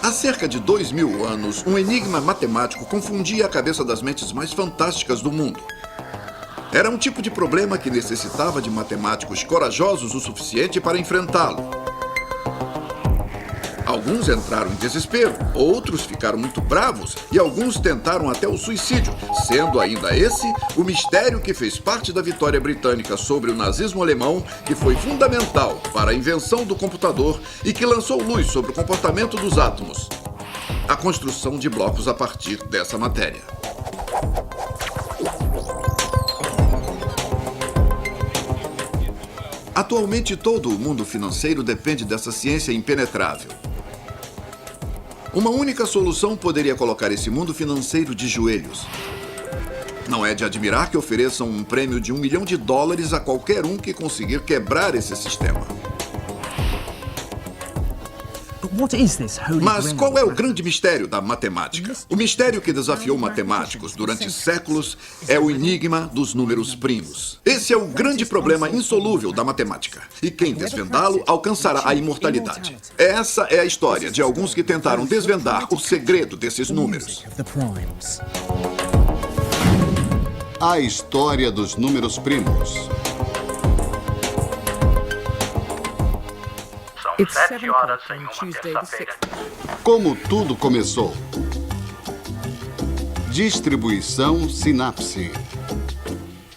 Há cerca de 2000 anos, um enigma matemático confundia a cabeça das mentes mais fantásticas do mundo. Era um tipo de problema que necessitava de matemáticos corajosos o suficiente para enfrentá-lo. Alguns entraram em desespero, outros ficaram muito bravos e alguns tentaram até o suicídio, sendo ainda esse o mistério que fez parte da vitória britânica sobre o nazismo alemão, que foi fundamental para a invenção do computador e que lançou luz sobre o comportamento dos átomos. A construção de blocos a partir dessa matéria. Atualmente, todo o mundo financeiro depende dessa ciência impenetrável. Uma única solução poderia colocar esse mundo financeiro de joelhos. Não é de admirar que ofereçam um prêmio de $1 milhão a qualquer um que conseguir quebrar esse sistema. Mas qual é o grande mistério da matemática? O mistério que desafiou matemáticos durante séculos é o enigma dos números primos. Esse é o grande problema insolúvel da matemática. E quem desvendá-lo alcançará a imortalidade. Essa é a história de alguns que tentaram desvendar o segredo desses números. A história dos números primos. São 7 horas em uma terça-feira. Como tudo começou. Distribuição sinapse.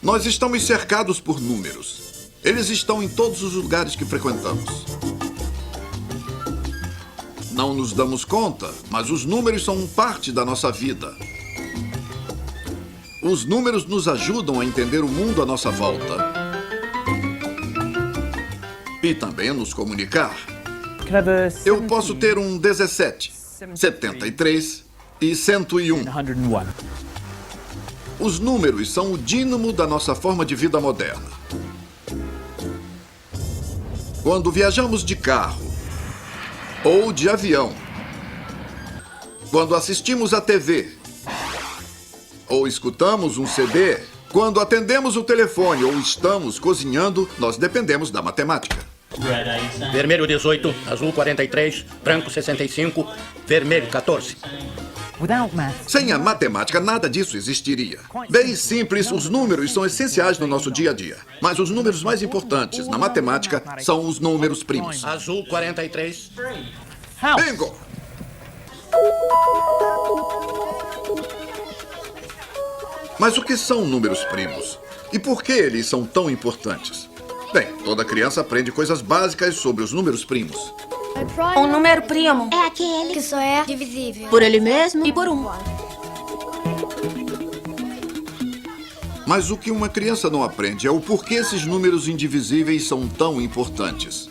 Nós estamos cercados por números. Eles estão em todos os lugares que frequentamos. Não nos damos conta, mas os números são parte da nossa vida. Os números nos ajudam a entender o mundo à nossa volta. E também a nos comunicar. Eu posso ter um 17, 73 e 101. Os números são o dínamo da nossa forma de vida moderna. Quando viajamos de carro ou de avião, quando assistimos à TV ou escutamos um CD, quando atendemos o telefone ou estamos cozinhando, nós dependemos da matemática. Vermelho 18, azul 43, branco 65, vermelho 14. Sem a matemática, nada disso existiria. Bem simples, os números são essenciais no nosso dia a dia. Mas os números mais importantes na matemática são os números primos. Azul 43. Bingo! Mas o que são números primos? E por que eles são tão importantes? Bem, toda criança aprende coisas básicas sobre os números primos. Um número primo É aquele que só é divisível por ele mesmo e por um. Mas o que uma criança não aprende é o porquê esses números indivisíveis são tão importantes.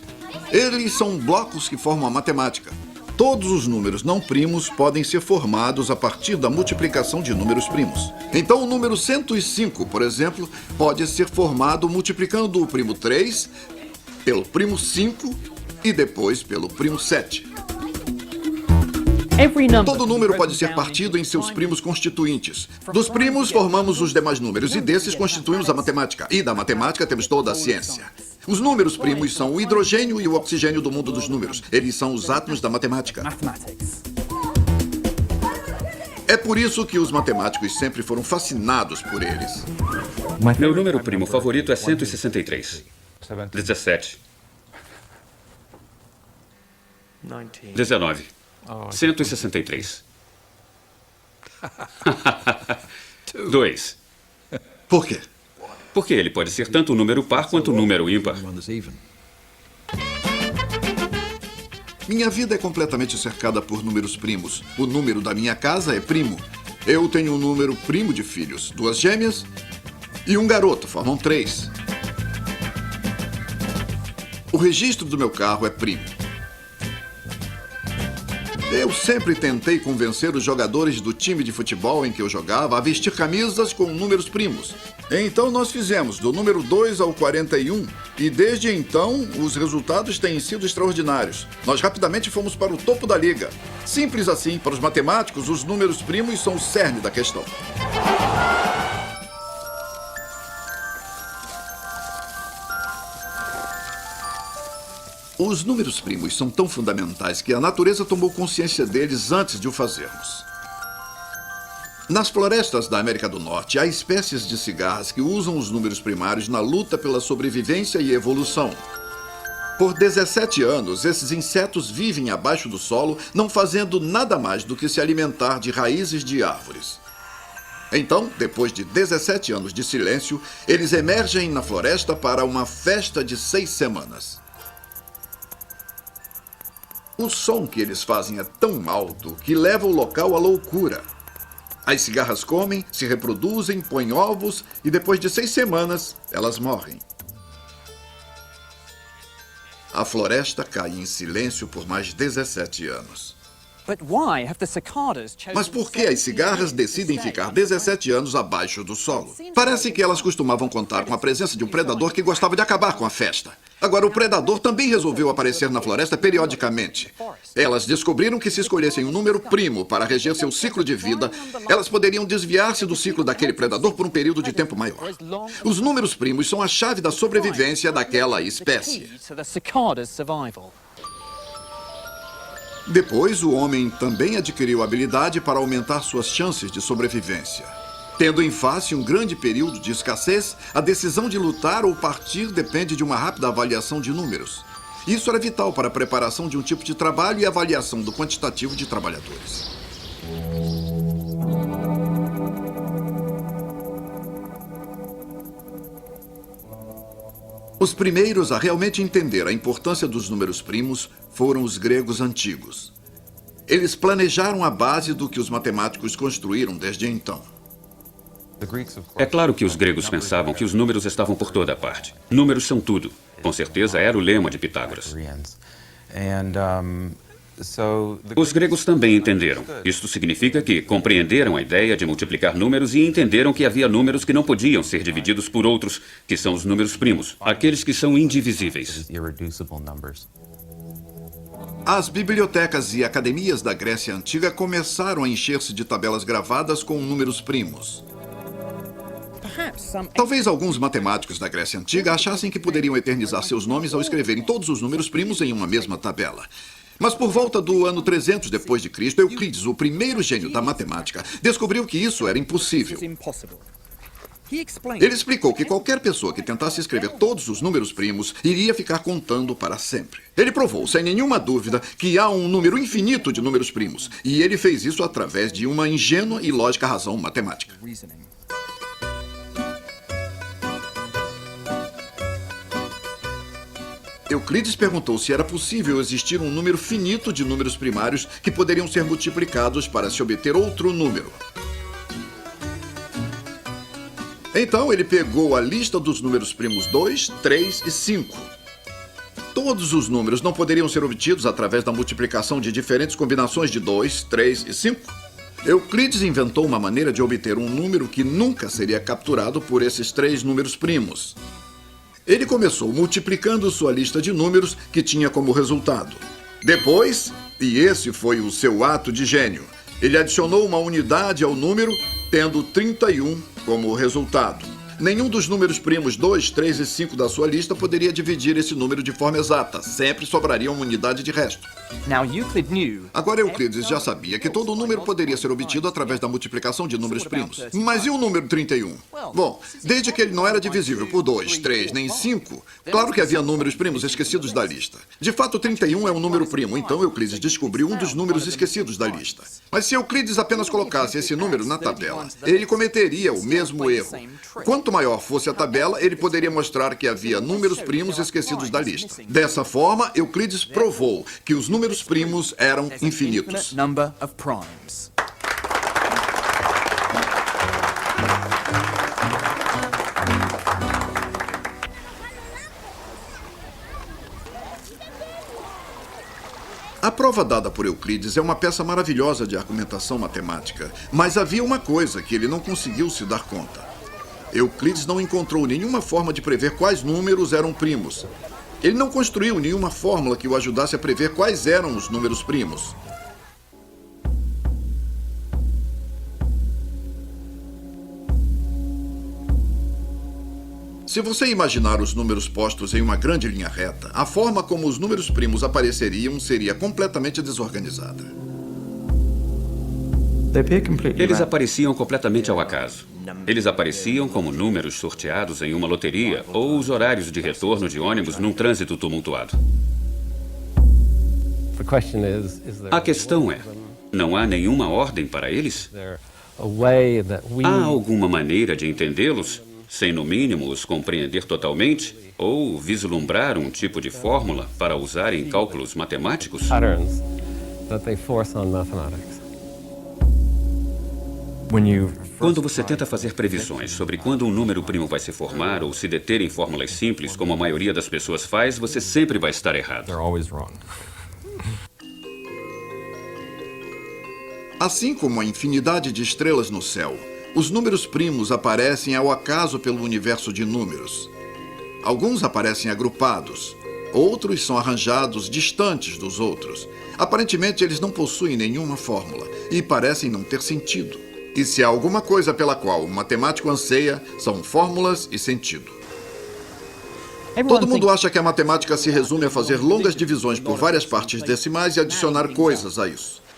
Eles são blocos que formam a matemática. Todos os números não primos podem ser formados a partir da multiplicação de números primos. Então, o número 105, por exemplo, pode ser formado multiplicando o primo 3 pelo primo 5 e depois pelo primo 7. Todo número pode ser partido em seus primos constituintes. Dos primos, formamos os demais números e desses constituímos a matemática. E da matemática temos toda a ciência. Os números primos são o hidrogênio e o oxigênio do mundo dos números. Eles são os átomos da matemática. É por isso que os matemáticos sempre foram fascinados por eles. Meu número primo favorito é 163. 17. 19. 163. 2. Por quê? Porque ele pode ser tanto um número par quanto um número ímpar. Minha vida é completamente cercada por números primos. O número da minha casa é primo. Eu tenho um número primo de filhos, 2 gêmeas e um garoto, formam 3. O registro do meu carro é primo. Eu sempre tentei convencer os jogadores do time de futebol em que eu jogava a vestir camisas com números primos. Então nós fizemos do número 2 ao 41 e desde então os resultados têm sido extraordinários. Nós rapidamente fomos para o topo da liga. Simples assim, para os matemáticos, os números primos são o cerne da questão. Os números primos são tão fundamentais que a natureza tomou consciência deles antes de o fazermos. Nas florestas da América do Norte, há espécies de cigarras que usam os números primários na luta pela sobrevivência e evolução. Por 17 anos, esses insetos vivem abaixo do solo, não fazendo nada mais do que se alimentar de raízes de árvores. Então, depois de 17 anos de silêncio, eles emergem na floresta para uma festa de 6 semanas. O som que eles fazem é tão alto que leva o local à loucura. As cigarras comem, se reproduzem, põem ovos e depois de 6 semanas, elas morrem. A floresta cai em silêncio por mais 17 anos. Mas por que as cigarras decidem ficar 17 anos abaixo do solo? Parece que elas costumavam contar com a presença de um predador que gostava de acabar com a festa. Agora, o predador também resolveu aparecer na floresta periodicamente. Elas descobriram que se escolhessem um número primo para reger seu ciclo de vida, elas poderiam desviar-se do ciclo daquele predador por um período de tempo maior. Os números primos são a chave da sobrevivência daquela espécie. Depois, o homem também adquiriu habilidade para aumentar suas chances de sobrevivência. Tendo em face um grande período de escassez, a decisão de lutar ou partir depende de uma rápida avaliação de números. Isso era vital para a preparação de um tipo de trabalho e avaliação do quantitativo de trabalhadores. Os primeiros a realmente entender a importância dos números primos foram os gregos antigos. Eles planejaram a base do que os matemáticos construíram desde então. É claro que os gregos pensavam que os números estavam por toda parte. Números são tudo. Com certeza era o lema de Pitágoras. Os gregos também entenderam. Isto significa que compreenderam a ideia de multiplicar números e entenderam que havia números que não podiam ser divididos por outros, que são os números primos, aqueles que são indivisíveis. As bibliotecas e academias da Grécia Antiga começaram a encher-se de tabelas gravadas com números primos. Talvez alguns matemáticos da Grécia Antiga achassem que poderiam eternizar seus nomes ao escreverem todos os números primos em uma mesma tabela. Mas por volta do ano 300 depois de Cristo, Euclides, o primeiro gênio da matemática, descobriu que isso era impossível. Ele explicou que qualquer pessoa que tentasse escrever todos os números primos iria ficar contando para sempre. Ele provou, sem nenhuma dúvida, que há um número infinito de números primos. E ele fez isso através de uma ingênua e lógica razão matemática. Euclides perguntou se era possível existir um número finito de números primários que poderiam ser multiplicados para se obter outro número. Então, ele pegou a lista dos números primos 2, 3 e 5. Todos os números não poderiam ser obtidos através da multiplicação de diferentes combinações de 2, 3 e 5. Euclides inventou uma maneira de obter um número que nunca seria capturado por esses 3 números primos. Ele começou multiplicando sua lista de números, que tinha como resultado. Depois, e esse foi o seu ato de gênio, ele adicionou uma unidade ao número, tendo 31 como resultado. Nenhum dos números primos 2, 3 e 5 da sua lista poderia dividir esse número de forma exata. Sempre sobraria uma unidade de resto. Agora, Euclides já sabia que todo número poderia ser obtido através da multiplicação de números primos. Mas e o número 31? Bom, desde que ele não era divisível por 2, 3 nem 5, claro que havia números primos esquecidos da lista. De fato, 31 é um número primo, então Euclides descobriu um dos números esquecidos da lista. Mas se Euclides apenas colocasse esse número na tabela, ele cometeria o mesmo erro. Quanto maior fosse a tabela, ele poderia mostrar que havia números primos esquecidos da lista. Dessa forma, Euclides provou que os números primos eram infinitos. A prova dada por Euclides é uma peça maravilhosa de argumentação matemática, mas havia uma coisa que ele não conseguiu se dar conta. Euclides não encontrou nenhuma forma de prever quais números eram primos. Ele não construiu nenhuma fórmula que o ajudasse a prever quais eram os números primos. Se você imaginar os números postos em uma grande linha reta, a forma como os números primos apareceriam seria completamente desorganizada. Eles apareciam completamente ao acaso. Eles apareciam como números sorteados em uma loteria ou os horários de retorno de ônibus num trânsito tumultuado. A questão é, não há nenhuma ordem para eles? Há alguma maneira de entendê-los, sem no mínimo os compreender totalmente, ou vislumbrar um tipo de fórmula para usar em cálculos matemáticos? Quando você tenta fazer previsões sobre quando um número primo vai se formar ou se deter em fórmulas simples, como a maioria das pessoas faz, você sempre vai estar errado. Assim como a infinidade de estrelas no céu, os números primos aparecem ao acaso pelo universo de números. Alguns aparecem agrupados, outros são arranjados distantes dos outros. Aparentemente, eles não possuem nenhuma fórmula e parecem não ter sentido. E se há alguma coisa pela qual o matemático anseia, são fórmulas e sentido. Todo mundo acha que a matemática se resume a fazer longas divisões por várias partes decimais e adicionar coisas a isso.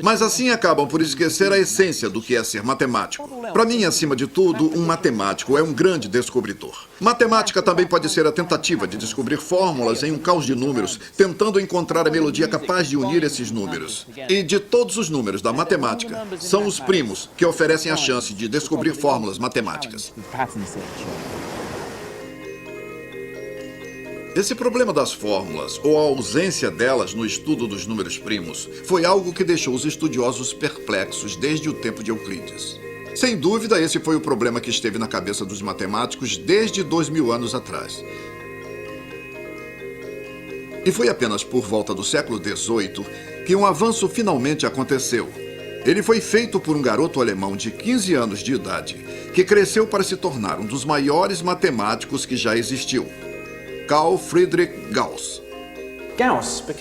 Mas assim acabam por esquecer a essência do que é ser matemático. Para mim, acima de tudo, um matemático é um grande descobridor. Matemática também pode ser a tentativa de descobrir fórmulas em um caos de números, tentando encontrar a melodia capaz de unir esses números. E de todos os números da matemática, são os primos que oferecem a chance de descobrir fórmulas matemáticas. Esse problema das fórmulas, ou a ausência delas no estudo dos números primos, foi algo que deixou os estudiosos perplexos desde o tempo de Euclides. Sem dúvida, esse foi o problema que esteve na cabeça dos matemáticos desde 2000 anos atrás. E foi apenas por volta do século XVIII que um avanço finalmente aconteceu. Ele foi feito por um garoto alemão de 15 anos de idade, que cresceu para se tornar um dos maiores matemáticos que já existiu. Carl Friedrich Gauss.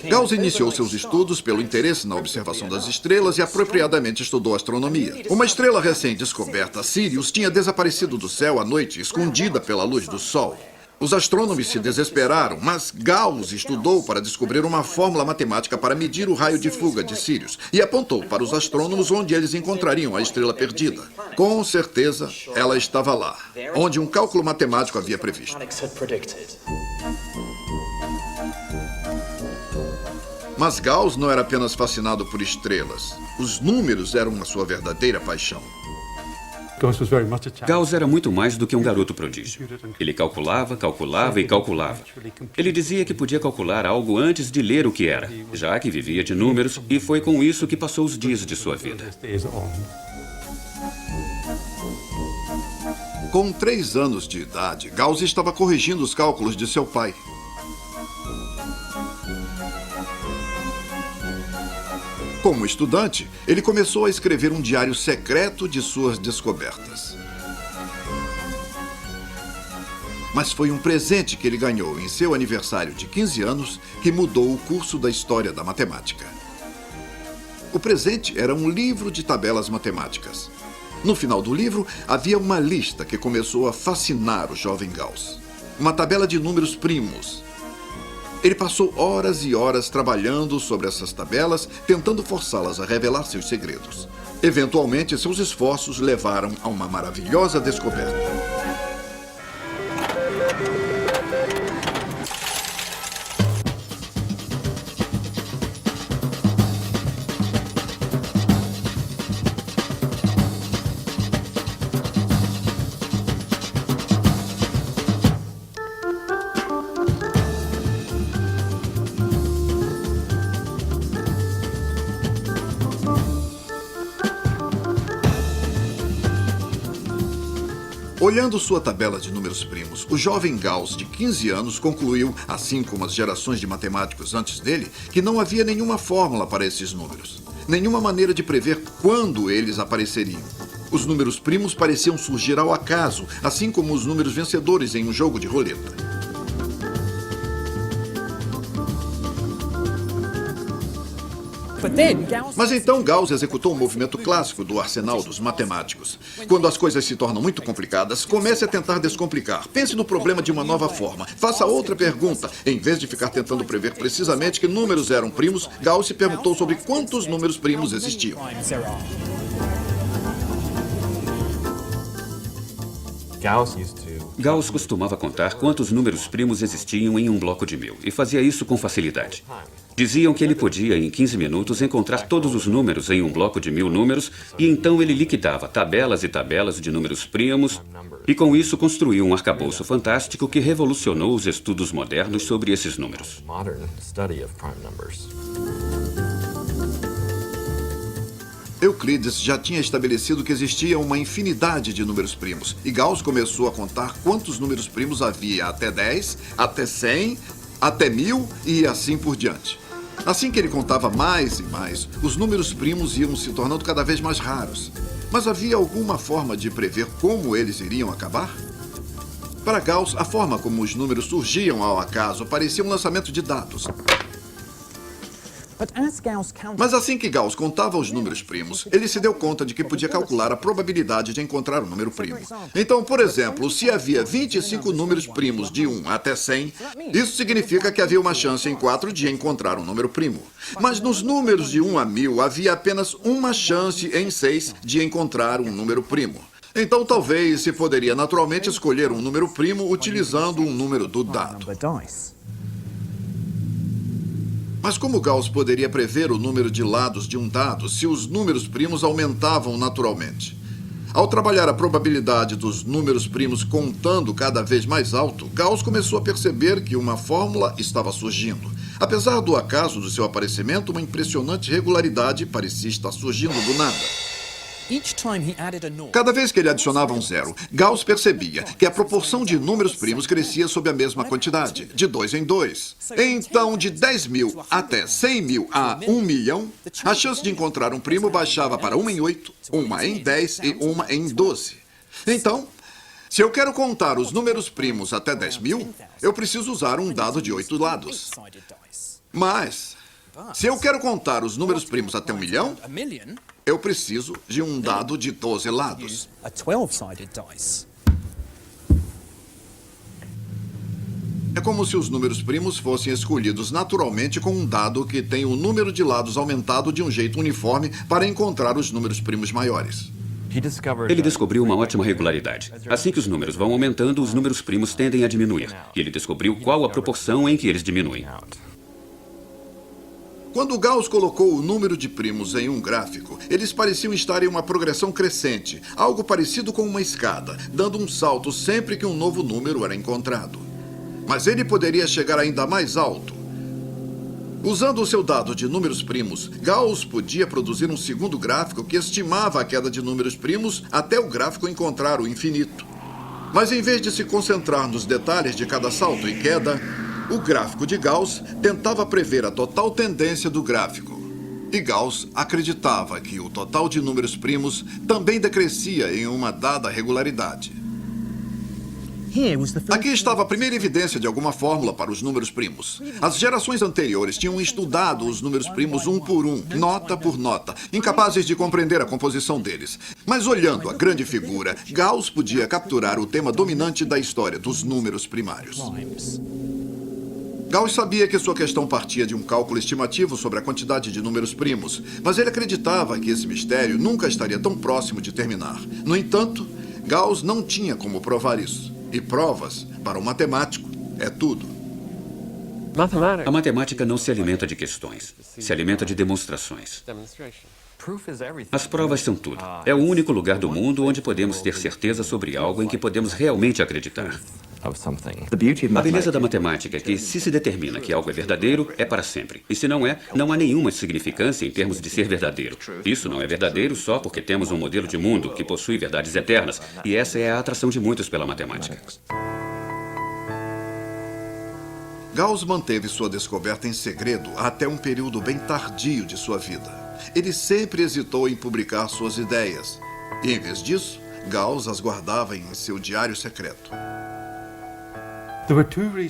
Gauss iniciou seus estudos pelo interesse na observação das estrelas e apropriadamente estudou astronomia. Uma estrela recém-descoberta, Sirius, tinha desaparecido do céu à noite, escondida pela luz do Sol. Os astrônomos se desesperaram, mas Gauss estudou para descobrir uma fórmula matemática para medir o raio de fuga de Sirius e apontou para os astrônomos onde eles encontrariam a estrela perdida. Com certeza, ela estava lá, onde um cálculo matemático havia previsto. Mas Gauss não era apenas fascinado por estrelas. Os números eram a sua verdadeira paixão. Gauss era muito mais do que um garoto prodígio. Ele calculava, calculava e calculava. Ele dizia que podia calcular algo antes de ler o que era, já que vivia de números, e foi com isso que passou os dias de sua vida. Com 3 anos de idade, Gauss estava corrigindo os cálculos de seu pai. Como estudante, ele começou a escrever um diário secreto de suas descobertas. Mas foi um presente que ele ganhou em seu aniversário de 15 anos que mudou o curso da história da matemática. O presente era um livro de tabelas matemáticas. No final do livro, havia uma lista que começou a fascinar o jovem Gauss. Uma tabela de números primos. Ele passou horas e horas trabalhando sobre essas tabelas, tentando forçá-las a revelar seus segredos. Eventualmente, seus esforços levaram a uma maravilhosa descoberta. Olhando sua tabela de números primos, o jovem Gauss, de 15 anos, concluiu, assim como as gerações de matemáticos antes dele, que não havia nenhuma fórmula para esses números. Nenhuma maneira de prever quando eles apareceriam. Os números primos pareciam surgir ao acaso, assim como os números vencedores em um jogo de roleta. Mas então Gauss executou um movimento clássico do arsenal dos matemáticos. Quando as coisas se tornam muito complicadas, comece a tentar descomplicar. Pense no problema de uma nova forma. Faça outra pergunta. Em vez de ficar tentando prever precisamente que números eram primos, Gauss se perguntou sobre quantos números primos existiam. Gauss costumava contar quantos números primos existiam em um bloco de 1000 e fazia isso com facilidade. Diziam que ele podia, em 15 minutos, encontrar todos os números em um bloco de 1000 números e então ele liquidava tabelas e tabelas de números primos e com isso construiu um arcabouço fantástico que revolucionou os estudos modernos sobre esses números. Euclides já tinha estabelecido que existia uma infinidade de números primos. E Gauss começou a contar quantos números primos havia até 10, até 100, até 1000 e assim por diante. Assim que ele contava mais e mais, os números primos iam se tornando cada vez mais raros. Mas havia alguma forma de prever como eles iriam acabar? Para Gauss, a forma como os números surgiam ao acaso parecia um lançamento de dados. Mas assim que Gauss contava os números primos, ele se deu conta de que podia calcular a probabilidade de encontrar um número primo. Então, por exemplo, se havia 25 números primos de 1 até 100, isso significa que havia uma chance em 4 de encontrar um número primo. Mas nos números de 1 a 1000, havia apenas uma chance em 6 de encontrar um número primo. Então, talvez se poderia naturalmente escolher um número primo utilizando um número do dado. Mas como Gauss poderia prever o número de lados de um dado se os números primos aumentavam naturalmente? Ao trabalhar a probabilidade dos números primos contando cada vez mais alto, Gauss começou a perceber que uma fórmula estava surgindo. Apesar do acaso do seu aparecimento, uma impressionante regularidade parecia estar surgindo do nada. Cada vez que ele adicionava um zero, Gauss percebia que a proporção de números primos crescia sob a mesma quantidade, de 2 em 2. Então, de 10.000 até 100.000 a 1 milhão, a chance de encontrar um primo baixava para 1 em 8, 1 em 10 e 1 em 12. Então, se eu quero contar os números primos até 10.000, eu preciso usar um dado de 8 lados. Mas, se eu quero contar os números primos até 1 milhão, eu preciso de um dado de 12 lados. É como se os números primos fossem escolhidos naturalmente com um dado que tem o número de lados aumentado de um jeito uniforme para encontrar os números primos maiores. Ele descobriu uma ótima regularidade. Assim que os números vão aumentando, os números primos tendem a diminuir. E ele descobriu qual a proporção em que eles diminuem. Quando Gauss colocou o número de primos em um gráfico, eles pareciam estar em uma progressão crescente, algo parecido com uma escada, dando um salto sempre que um novo número era encontrado. Mas ele poderia chegar ainda mais alto. Usando o seu dado de números primos, Gauss podia produzir um segundo gráfico que estimava a queda de números primos até o gráfico encontrar o infinito. Mas em vez de se concentrar nos detalhes de cada salto e queda, o gráfico de Gauss tentava prever a total tendência do gráfico. E Gauss acreditava que o total de números primos também decrescia em uma dada regularidade. Aqui estava a primeira evidência de alguma fórmula para os números primos. As gerações anteriores tinham estudado os números primos um por um, nota por nota, incapazes de compreender a composição deles. Mas olhando a grande figura, Gauss podia capturar o tema dominante da história dos números primários. Gauss sabia que sua questão partia de um cálculo estimativo sobre a quantidade de números primos, mas ele acreditava que esse mistério nunca estaria tão próximo de terminar. No entanto, Gauss não tinha como provar isso. E provas, para um matemático, é tudo. A matemática não se alimenta de questões, se alimenta de demonstrações. As provas são tudo. É o único lugar do mundo onde podemos ter certeza sobre algo em que podemos realmente acreditar. A beleza da matemática é que, se determina que algo é verdadeiro, é para sempre. E se não é, não há nenhuma significância em termos de ser verdadeiro. Isso não é verdadeiro só porque temos um modelo de mundo que possui verdades eternas. E essa é a atração de muitos pela matemática. Gauss manteve sua descoberta em segredo até um período bem tardio de sua vida. Ele sempre hesitou em publicar suas ideias. E, em vez disso, Gauss as guardava em seu diário secreto.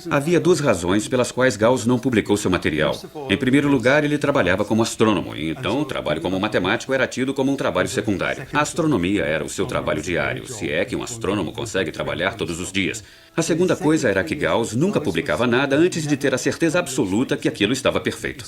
Havia duas razões pelas quais Gauss não publicou seu material. Em primeiro lugar, ele trabalhava como astrônomo, e então o trabalho como matemático era tido como um trabalho secundário. A astronomia era o seu trabalho diário, se é que um astrônomo consegue trabalhar todos os dias. A segunda coisa era que Gauss nunca publicava nada antes de ter a certeza absoluta que aquilo estava perfeito.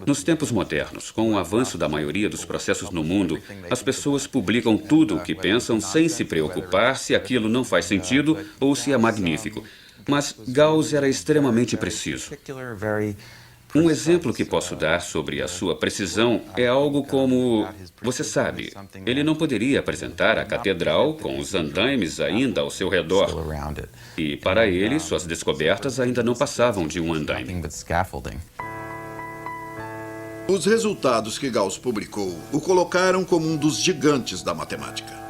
Nos tempos modernos, com o avanço da maioria dos processos no mundo, as pessoas publicam tudo o que pensam sem se preocupar se aquilo não faz sentido ou se é magnífico. Mas Gauss era extremamente preciso. Um exemplo que posso dar sobre a sua precisão é algo como... Você sabe, ele não poderia apresentar a catedral com os andaimes ainda ao seu redor. E, para ele, suas descobertas ainda não passavam de um andaime. Os resultados que Gauss publicou o colocaram como um dos gigantes da matemática.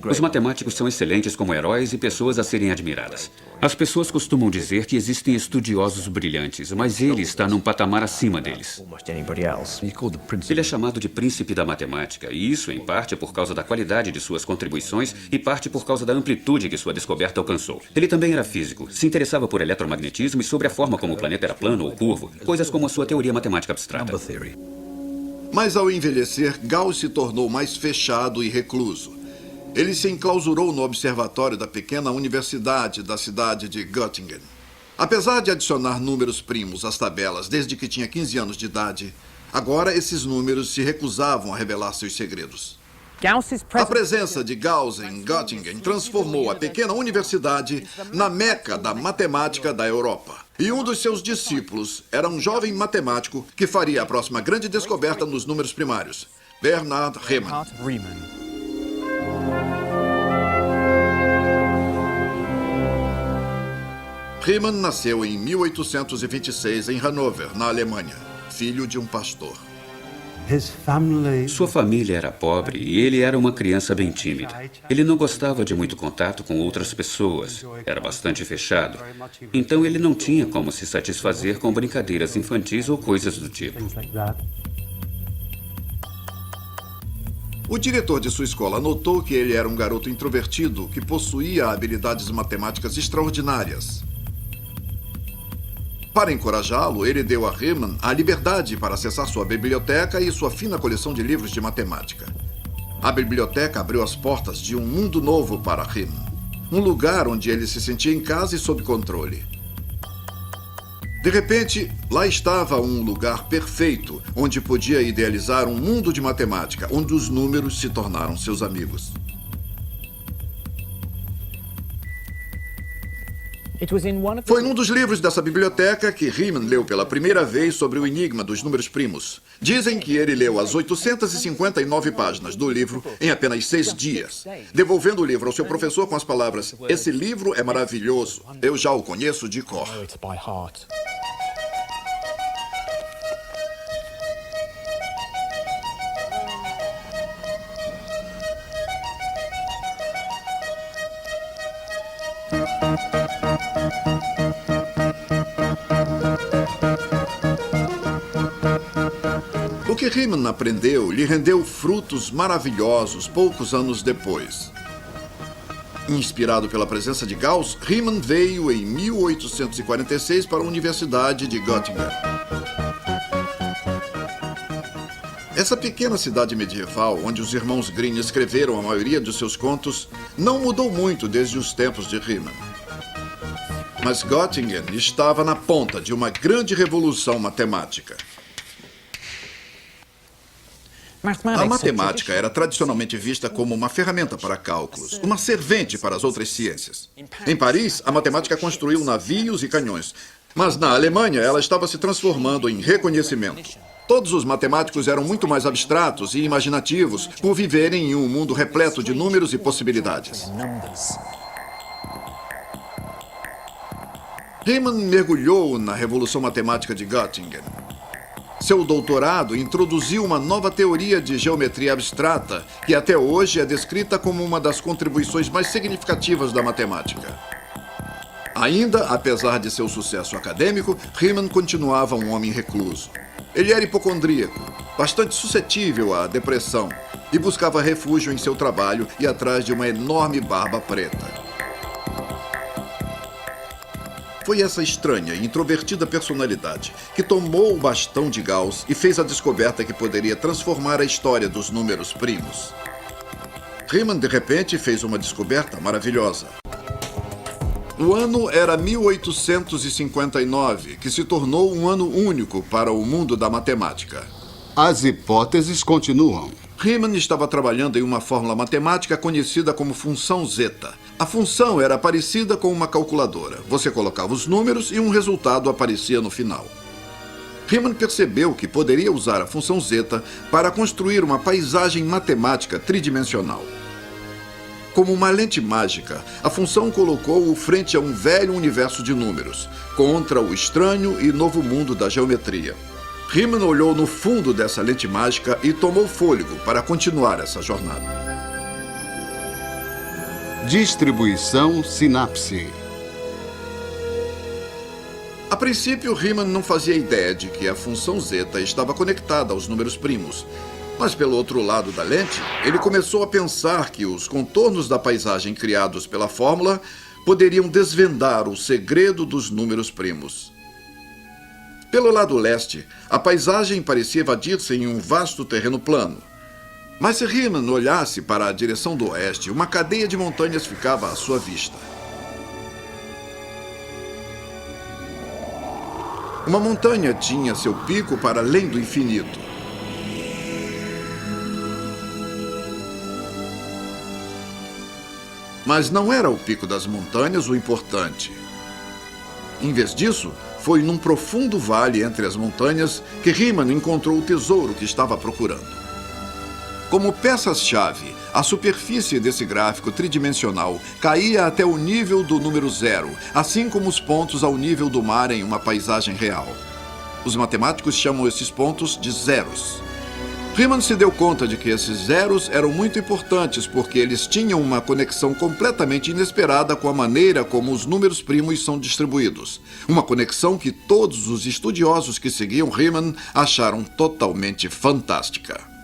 Os matemáticos são excelentes como heróis e pessoas a serem admiradas. As pessoas costumam dizer que existem estudiosos brilhantes, mas ele está num patamar acima deles. Ele é chamado de príncipe da matemática, e isso, em parte, por causa da qualidade de suas contribuições e parte por causa da amplitude que sua descoberta alcançou. Ele também era físico, se interessava por eletromagnetismo e sobre a forma como o planeta era plano ou curvo, coisas como a sua teoria matemática abstrata. Mas ao envelhecer, Gauss se tornou mais fechado e recluso. Ele se enclausurou no observatório da pequena universidade da cidade de Göttingen. Apesar de adicionar números primos às tabelas desde que tinha 15 anos de idade, agora esses números se recusavam a revelar seus segredos. A presença de Gauss em Göttingen transformou a pequena universidade na meca da matemática da Europa. E um dos seus discípulos era um jovem matemático que faria a próxima grande descoberta nos números primários, Bernhard Riemann. Riemann nasceu em 1826 em Hannover, na Alemanha, filho de um pastor. Sua família era pobre e ele era uma criança bem tímida. Ele não gostava de muito contato com outras pessoas, era bastante fechado. Então ele não tinha como se satisfazer com brincadeiras infantis ou coisas do tipo. O diretor de sua escola notou que ele era um garoto introvertido que possuía habilidades matemáticas extraordinárias. Para encorajá-lo, ele deu a Riemann a liberdade para acessar sua biblioteca e sua fina coleção de livros de matemática. A biblioteca abriu as portas de um mundo novo para Riemann, um lugar onde ele se sentia em casa e sob controle. De repente, lá estava um lugar perfeito, onde podia idealizar um mundo de matemática, onde os números se tornaram seus amigos. Foi num dos livros dessa biblioteca que Riemann leu pela primeira vez sobre o enigma dos números primos. Dizem que ele leu as 859 páginas do livro em apenas 6 dias, devolvendo o livro ao seu professor com as palavras: "Esse livro é maravilhoso, eu já o conheço de cor." O que Riemann aprendeu lhe rendeu frutos maravilhosos poucos anos depois. Inspirado pela presença de Gauss, Riemann veio em 1846 para a Universidade de Göttingen. Essa pequena cidade medieval, onde os irmãos Grimm escreveram a maioria de seus contos, não mudou muito desde os tempos de Riemann. Mas Göttingen estava na ponta de uma grande revolução matemática. A matemática era tradicionalmente vista como uma ferramenta para cálculos, uma servente para as outras ciências. Em Paris, a matemática construiu navios e canhões, mas na Alemanha ela estava se transformando em reconhecimento. Todos os matemáticos eram muito mais abstratos e imaginativos por viverem em um mundo repleto de números e possibilidades. Riemann mergulhou na revolução matemática de Göttingen. Seu doutorado introduziu uma nova teoria de geometria abstrata, que até hoje é descrita como uma das contribuições mais significativas da matemática. Ainda, apesar de seu sucesso acadêmico, Riemann continuava um homem recluso. Ele era hipocondríaco, bastante suscetível à depressão, e buscava refúgio em seu trabalho e atrás de uma enorme barba preta. Foi essa estranha e introvertida personalidade que tomou o bastão de Gauss e fez a descoberta que poderia transformar a história dos números primos. Riemann, de repente, fez uma descoberta maravilhosa. O ano era 1859, que se tornou um ano único para o mundo da matemática. As hipóteses continuam. Riemann estava trabalhando em uma fórmula matemática conhecida como função zeta. A função era parecida com uma calculadora. Você colocava os números e um resultado aparecia no final. Riemann percebeu que poderia usar a função zeta para construir uma paisagem matemática tridimensional. Como uma lente mágica, a função colocou-o frente a um velho universo de números, contra o estranho e novo mundo da geometria. Riemann olhou no fundo dessa lente mágica e tomou fôlego para continuar essa jornada. Distribuição sinapse. A princípio, Riemann não fazia ideia de que a função zeta estava conectada aos números primos. Mas, pelo outro lado da lente, ele começou a pensar que os contornos da paisagem criados pela fórmula poderiam desvendar o segredo dos números primos. Pelo lado leste, a paisagem parecia evadir-se em um vasto terreno plano. Mas se Riemann olhasse para a direção do oeste, uma cadeia de montanhas ficava à sua vista. Uma montanha tinha seu pico para além do infinito. Mas não era o pico das montanhas o importante. Em vez disso, foi num profundo vale entre as montanhas que Riemann encontrou o tesouro que estava procurando. Como peças-chave, a superfície desse gráfico tridimensional caía até o nível do número zero, assim como os pontos ao nível do mar em uma paisagem real. Os matemáticos chamam esses pontos de zeros. Riemann se deu conta de que esses zeros eram muito importantes porque eles tinham uma conexão completamente inesperada com a maneira como os números primos são distribuídos. Uma conexão que todos os estudiosos que seguiam Riemann acharam totalmente fantástica.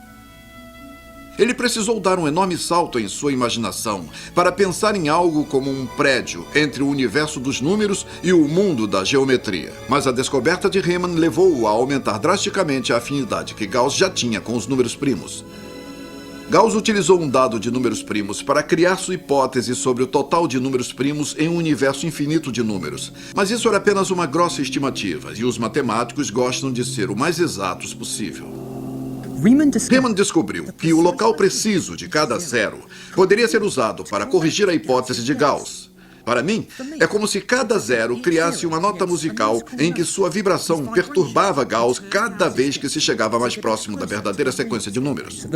Ele precisou dar um enorme salto em sua imaginação para pensar em algo como um prédio entre o universo dos números e o mundo da geometria. Mas a descoberta de Riemann levou-o a aumentar drasticamente a afinidade que Gauss já tinha com os números primos. Gauss utilizou um dado de números primos para criar sua hipótese sobre o total de números primos em um universo infinito de números. Mas isso era apenas uma grossa estimativa, e os matemáticos gostam de ser o mais exatos possível. Riemann descobriu que o local preciso de cada zero poderia ser usado para corrigir a hipótese de Gauss. Para mim, é como se cada zero criasse uma nota musical em que sua vibração perturbava Gauss cada vez que se chegava mais próximo da verdadeira sequência de números.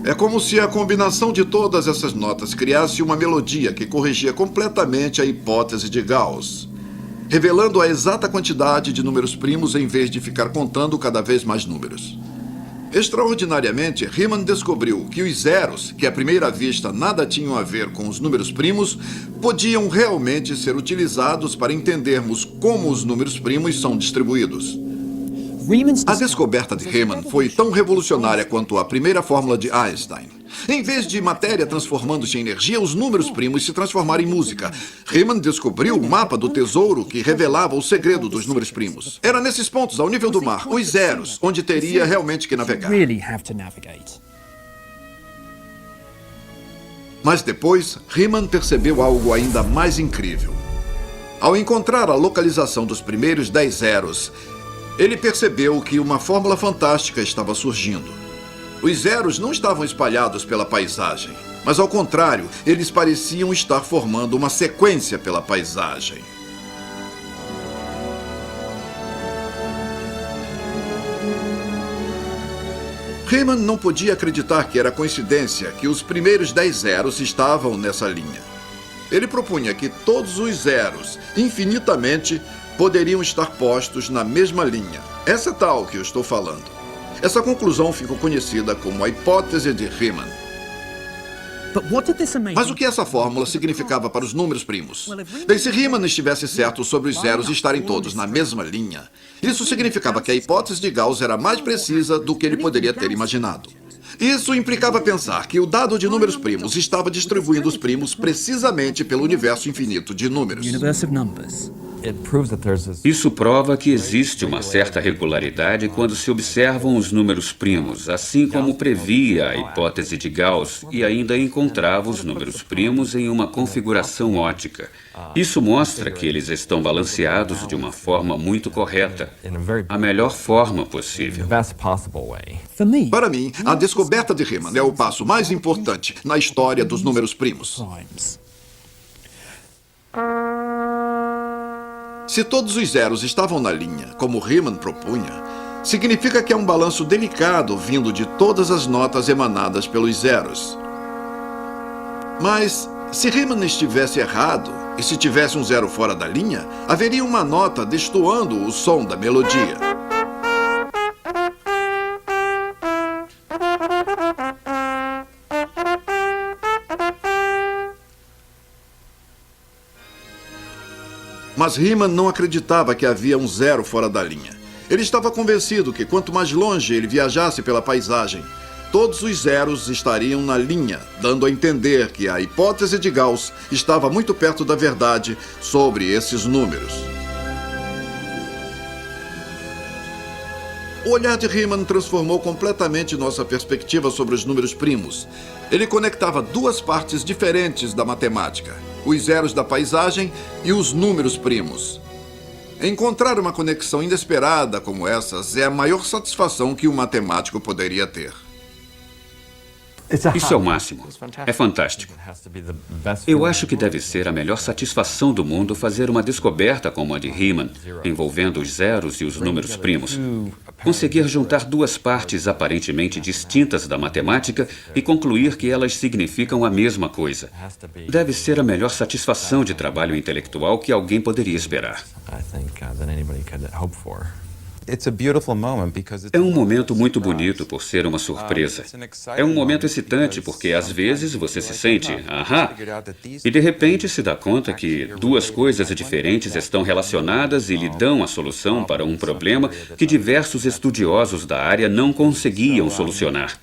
É como se a combinação de todas essas notas criasse uma melodia que corrigia completamente a hipótese de Gauss, revelando a exata quantidade de números primos em vez de ficar contando cada vez mais números. Extraordinariamente, Riemann descobriu que os zeros, que à primeira vista nada tinham a ver com os números primos, podiam realmente ser utilizados para entendermos como os números primos são distribuídos. A descoberta de Riemann foi tão revolucionária quanto a primeira fórmula de Einstein. Em vez de matéria transformando-se em energia, os números primos se transformaram em música. Riemann descobriu o mapa do tesouro que revelava o segredo dos números primos. Era nesses pontos, ao nível do mar, os zeros, onde teria realmente que navegar. Mas depois, Riemann percebeu algo ainda mais incrível. Ao encontrar a localização dos primeiros 10 zeros, ele percebeu que uma fórmula fantástica estava surgindo. Os zeros não estavam espalhados pela paisagem, mas ao contrário, eles pareciam estar formando uma sequência pela paisagem. Riemann não podia acreditar que era coincidência que os primeiros 10 zeros estavam nessa linha. Ele propunha que todos os zeros, infinitamente, poderiam estar postos na mesma linha. Essa tal que eu estou falando. Essa conclusão ficou conhecida como a hipótese de Riemann. Mas o que essa fórmula significava para os números primos? Bem, se Riemann estivesse certo sobre os zeros estarem todos na mesma linha, isso significava que a hipótese de Gauss era mais precisa do que ele poderia ter imaginado. Isso implicava pensar que o dado de números primos estava distribuindo os primos precisamente pelo universo infinito de números. Universe of numbers. Isso prova que existe uma certa regularidade quando se observam os números primos, assim como previa a hipótese de Gauss e ainda encontrava os números primos em uma configuração ótica. Isso mostra que eles estão balanceados de uma forma muito correta, a melhor forma possível. For me, Para mim, a descoberta de Riemann é o passo mais importante na história dos números primos. times. Se todos os zeros estavam na linha, como Riemann propunha, significa que é um balanço delicado vindo de todas as notas emanadas pelos zeros. Mas, se Riemann estivesse errado, e se tivesse um zero fora da linha, haveria uma nota destoando o som da melodia. Mas Riemann não acreditava que havia um zero fora da linha. Ele estava convencido que quanto mais longe ele viajasse pela paisagem, todos os zeros estariam na linha, dando a entender que a hipótese de Gauss estava muito perto da verdade sobre esses números. O olhar de Riemann transformou completamente nossa perspectiva sobre os números primos. Ele conectava duas partes diferentes da matemática: os zeros da paisagem e os números primos. Encontrar uma conexão inesperada como essas é a maior satisfação que um matemático poderia ter. Isso é o máximo. É fantástico. Eu acho que deve ser a melhor satisfação do mundo fazer uma descoberta como a de Riemann, envolvendo os zeros e os números primos. Conseguir juntar duas partes aparentemente distintas da matemática e concluir que elas significam a mesma coisa. Deve ser a melhor satisfação de trabalho intelectual que alguém poderia esperar. É um momento muito bonito por ser uma surpresa. É um momento excitante porque às vezes você se sente, ahá, e de repente se dá conta que duas coisas diferentes estão relacionadas e lhe dão a solução para um problema que diversos estudiosos da área não conseguiam solucionar.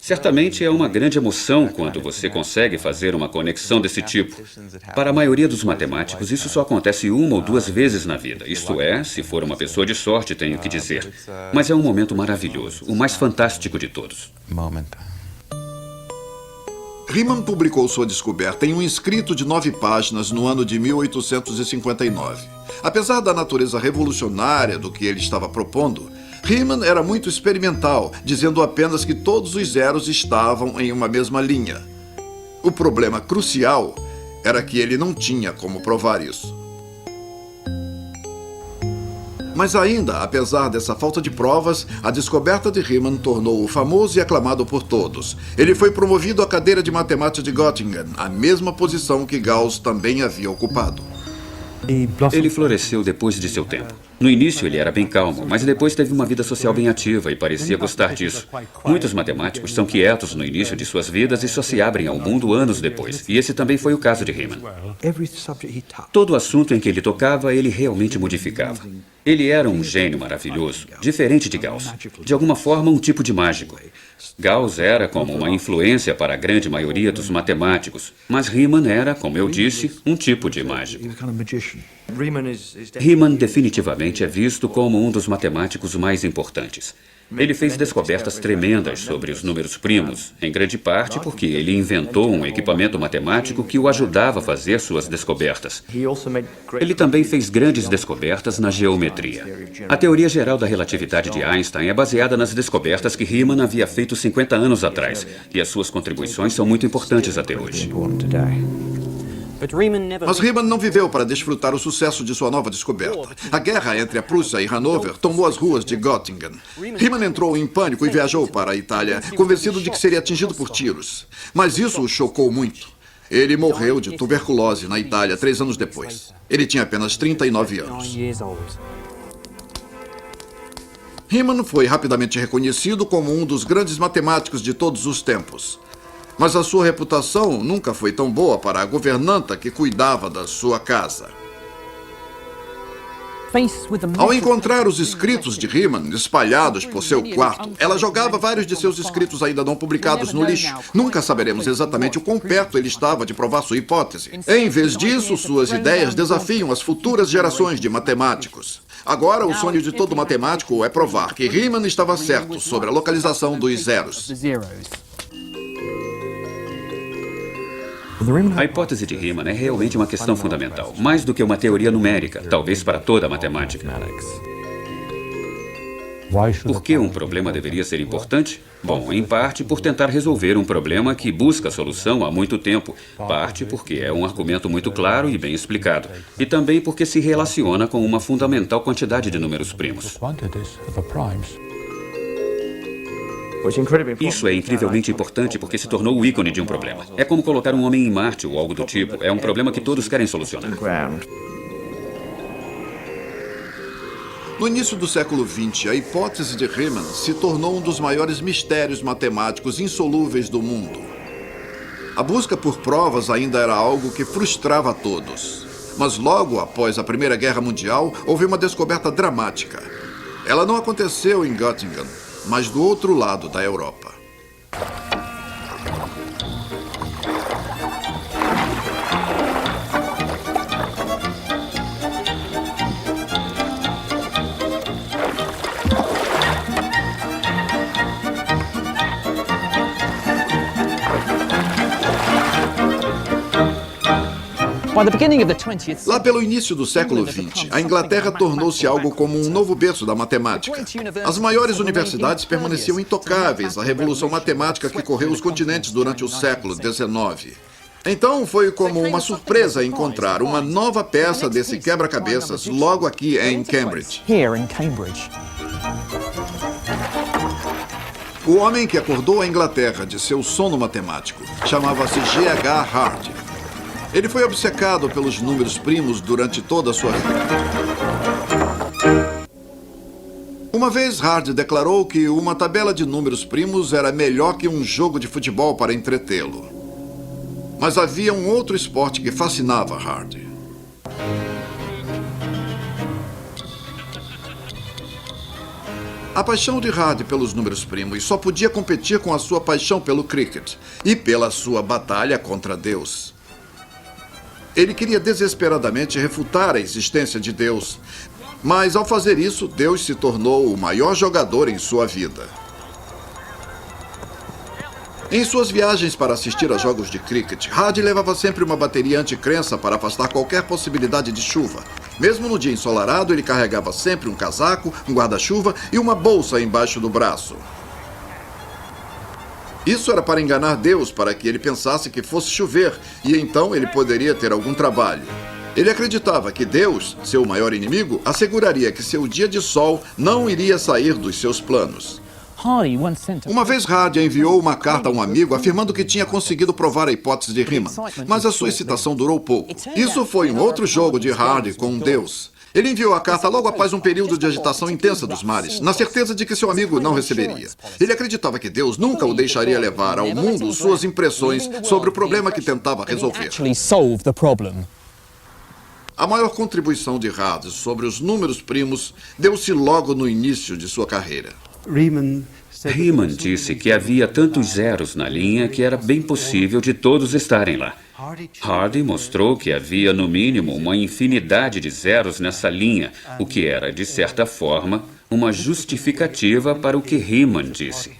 Certamente é uma grande emoção quando você consegue fazer uma conexão desse tipo. Para a maioria dos matemáticos, isso só acontece uma ou duas vezes na vida. Isto é, se for uma pessoa de sorte, tenho que dizer. Mas é um momento maravilhoso, o mais fantástico de todos. Riemann publicou sua descoberta em um escrito de 9 páginas no ano de 1859. Apesar da natureza revolucionária do que ele estava propondo, Riemann era muito experimental, dizendo apenas que todos os zeros estavam em uma mesma linha. O problema crucial era que ele não tinha como provar isso. Mas ainda, apesar dessa falta de provas, a descoberta de Riemann tornou-o famoso e aclamado por todos. Ele foi promovido à cadeira de matemática de Göttingen, a mesma posição que Gauss também havia ocupado. Ele floresceu depois de seu tempo. No início ele era bem calmo, mas depois teve uma vida social bem ativa e parecia gostar disso. Muitos matemáticos são quietos no início de suas vidas e só se abrem ao mundo anos depois. E esse também foi o caso de Riemann. Todo assunto em que ele tocava, ele realmente modificava. Ele era um gênio maravilhoso, diferente de Gauss. De alguma forma, um tipo de mágico. Gauss era como uma influência para a grande maioria dos matemáticos, mas Riemann era, como eu disse, um tipo de mágico. Riemann definitivamente é visto como um dos matemáticos mais importantes. Ele fez descobertas tremendas sobre os números primos, em grande parte porque ele inventou um equipamento matemático que o ajudava a fazer suas descobertas. Ele também fez grandes descobertas na geometria. A teoria geral da relatividade de Einstein é baseada nas descobertas que Riemann havia feito 50 anos atrás, e as suas contribuições são muito importantes até hoje. Mas Riemann não viveu para desfrutar o sucesso de sua nova descoberta. A guerra entre a Prússia e Hanover tomou as ruas de Göttingen. Riemann entrou em pânico e viajou para a Itália, convencido de que seria atingido por tiros. Mas isso o chocou muito. Ele morreu de tuberculose na Itália 3 anos depois. Ele tinha apenas 39 anos. Riemann foi rapidamente reconhecido como um dos grandes matemáticos de todos os tempos. Mas a sua reputação nunca foi tão boa para a governanta que cuidava da sua casa. Ao encontrar os escritos de Riemann espalhados por seu quarto, ela jogava vários de seus escritos ainda não publicados no lixo. Nunca saberemos exatamente o quão perto ele estava de provar sua hipótese. Em vez disso, suas ideias desafiam as futuras gerações de matemáticos. Agora, o sonho de todo matemático é provar que Riemann estava certo sobre a localização dos zeros. A hipótese de Riemann é realmente uma questão fundamental, mais do que uma teoria numérica, talvez para toda a matemática. Por que um problema deveria ser importante? Bom, em parte por tentar resolver um problema que busca solução há muito tempo, parte porque é um argumento muito claro e bem explicado, e também porque se relaciona com uma fundamental quantidade de números primos. Isso é incrivelmente importante porque se tornou o ícone de um problema. É como colocar um homem em Marte ou algo do tipo. É um problema que todos querem solucionar. No início do século XX, a hipótese de Riemann se tornou um dos maiores mistérios matemáticos insolúveis do mundo. A busca por provas ainda era algo que frustrava a todos. Mas logo após a Primeira Guerra Mundial, houve uma descoberta dramática. Ela não aconteceu em Göttingen, mas do outro lado da Europa. Lá pelo início do século XX, a Inglaterra tornou-se algo como um novo berço da matemática. As maiores universidades permaneciam intocáveis à revolução matemática que correu os continentes durante o século XIX. Então foi como uma surpresa encontrar uma nova peça desse quebra-cabeças logo aqui em Cambridge. O homem que acordou a Inglaterra de seu sono matemático chamava-se G.H. Hardy. Ele foi obcecado pelos números primos durante toda a sua vida. Uma vez, Hardy declarou que uma tabela de números primos era melhor que um jogo de futebol para entretê-lo. Mas havia um outro esporte que fascinava Hardy. A paixão de Hardy pelos números primos só podia competir com a sua paixão pelo cricket e pela sua batalha contra Deus. Ele queria desesperadamente refutar a existência de Deus, mas ao fazer isso, Deus se tornou o maior jogador em sua vida. Em suas viagens para assistir a jogos de cricket, Hardy levava sempre uma bateria anti-crença para afastar qualquer possibilidade de chuva. Mesmo no dia ensolarado, ele carregava sempre um casaco, um guarda-chuva e uma bolsa embaixo do braço. Isso era para enganar Deus, para que ele pensasse que fosse chover, e então ele poderia ter algum trabalho. Ele acreditava que Deus, seu maior inimigo, asseguraria que seu dia de sol não iria sair dos seus planos. Uma vez Hardy enviou uma carta a um amigo afirmando que tinha conseguido provar a hipótese de Riemann, mas a sua excitação durou pouco. Isso foi um outro jogo de Hardy com Deus. Ele enviou a carta logo após um período de agitação intensa dos mares, na certeza de que seu amigo não receberia. Ele acreditava que Deus nunca o deixaria levar ao mundo suas impressões sobre o problema que tentava resolver. A maior contribuição de Hardy sobre os números primos deu-se logo no início de sua carreira. Riemann disse que havia tantos zeros na linha que era bem possível de todos estarem lá. Hardy mostrou que havia, no mínimo, uma infinidade de zeros nessa linha, o que era, de certa forma, uma justificativa para o que Riemann disse.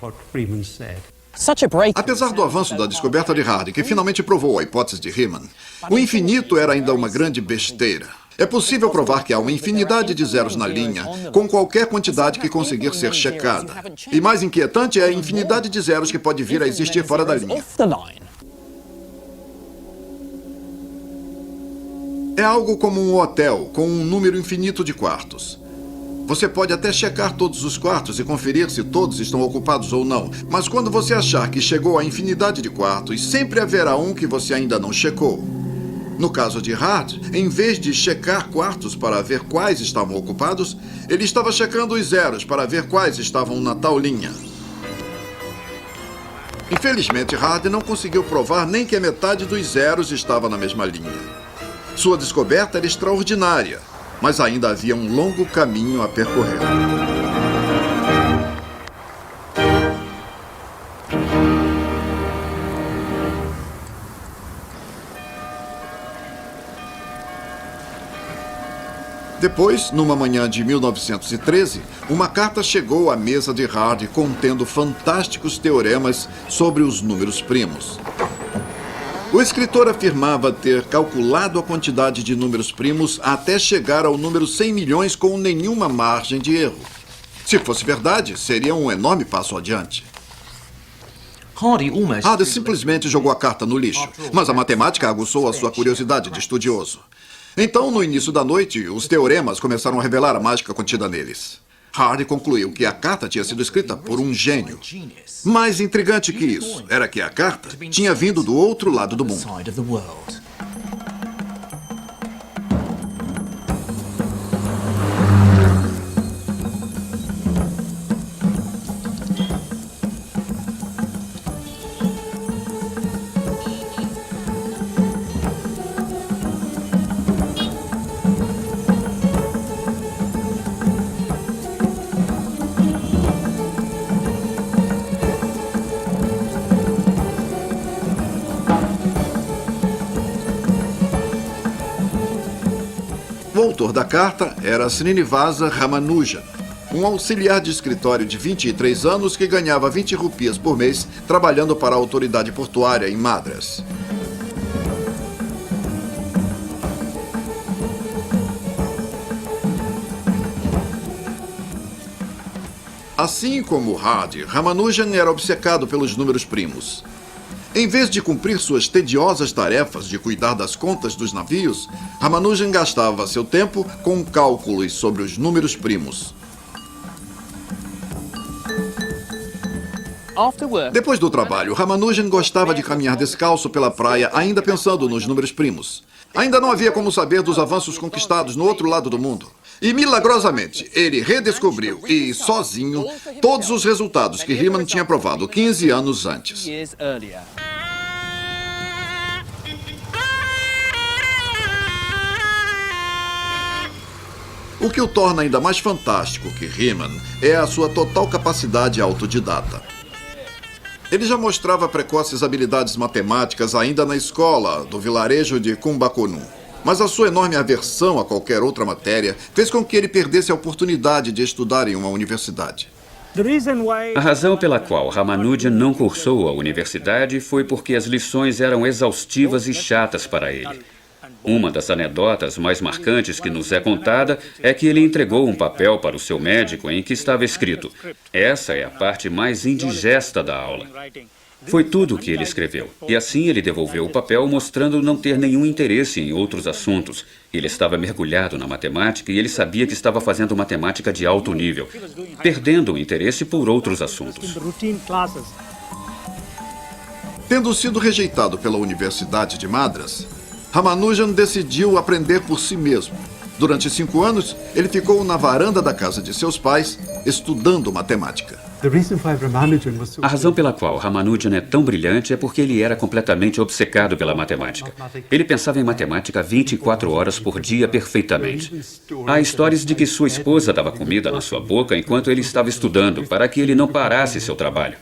Apesar do avanço da descoberta de Hardy, que finalmente provou a hipótese de Riemann, o infinito era ainda uma grande besteira. É possível provar que há uma infinidade de zeros na linha, com qualquer quantidade que conseguir ser checada. E mais inquietante é a infinidade de zeros que pode vir a existir fora da linha. É algo como um hotel com um número infinito de quartos. Você pode até checar todos os quartos e conferir se todos estão ocupados ou não, mas quando você achar que chegou à infinidade de quartos, sempre haverá um que você ainda não checou. No caso de Hardy, em vez de checar quartos para ver quais estavam ocupados, ele estava checando os zeros para ver quais estavam na tal linha. Infelizmente, Hardy não conseguiu provar nem que a metade dos zeros estava na mesma linha. Sua descoberta era extraordinária, mas ainda havia um longo caminho a percorrer. Depois, numa manhã de 1913, uma carta chegou à mesa de Hardy contendo fantásticos teoremas sobre os números primos. O escritor afirmava ter calculado a quantidade de números primos até chegar ao número 100 milhões com nenhuma margem de erro. Se fosse verdade, seria um enorme passo adiante. Hardy simplesmente jogou a carta no lixo, mas a matemática aguçou a sua curiosidade de estudioso. Então, no início da noite, os teoremas começaram a revelar a mágica contida neles. Hardy concluiu que a carta tinha sido escrita por um gênio. Mais intrigante que isso era que a carta tinha vindo do outro lado do mundo. O autor da carta era Srinivasa Ramanujan, um auxiliar de escritório de 23 anos que ganhava 20 rupias por mês trabalhando para a autoridade portuária em Madras. Assim como Hardy, Ramanujan era obcecado pelos números primos. Em vez de cumprir suas tediosas tarefas de cuidar das contas dos navios, Ramanujan gastava seu tempo com cálculos sobre os números primos. Depois do trabalho, Ramanujan gostava de caminhar descalço pela praia, ainda pensando nos números primos. Ainda não havia como saber dos avanços conquistados no outro lado do mundo. E, milagrosamente, ele redescobriu, e sozinho, todos os resultados que Riemann tinha provado 15 anos antes. O que o torna ainda mais fantástico que Riemann é a sua total capacidade autodidata. Ele já mostrava precoces habilidades matemáticas ainda na escola do vilarejo de Kumbakonum. Mas a sua enorme aversão a qualquer outra matéria fez com que ele perdesse a oportunidade de estudar em uma universidade. A razão pela qual Ramanujan não cursou a universidade foi porque as lições eram exaustivas e chatas para ele. Uma das anedotas mais marcantes que nos é contada é que ele entregou um papel para o seu médico em que estava escrito: "Essa é a parte mais indigesta da aula." Foi tudo o que ele escreveu. E assim ele devolveu o papel, mostrando não ter nenhum interesse em outros assuntos. Ele estava mergulhado na matemática e ele sabia que estava fazendo matemática de alto nível, perdendo o interesse por outros assuntos. Tendo sido rejeitado pela Universidade de Madras, Ramanujan decidiu aprender por si mesmo. Durante 5 anos, ele ficou na varanda da casa de seus pais, estudando matemática. A razão pela qual Ramanujan é tão brilhante é porque ele era completamente obcecado pela matemática. Ele pensava em matemática 24 horas por dia perfeitamente. Há histórias de que sua esposa dava comida na sua boca enquanto ele estava estudando, para que ele não parasse seu trabalho.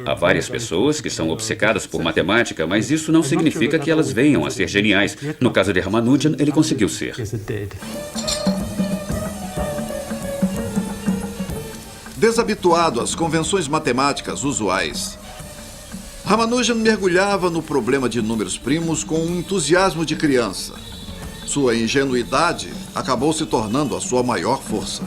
Há várias pessoas que são obcecadas por matemática, mas isso não significa que elas venham a ser geniais. No caso de Ramanujan, ele conseguiu ser. Desabituado às convenções matemáticas usuais, Ramanujan mergulhava no problema de números primos com um entusiasmo de criança. Sua ingenuidade acabou se tornando a sua maior força.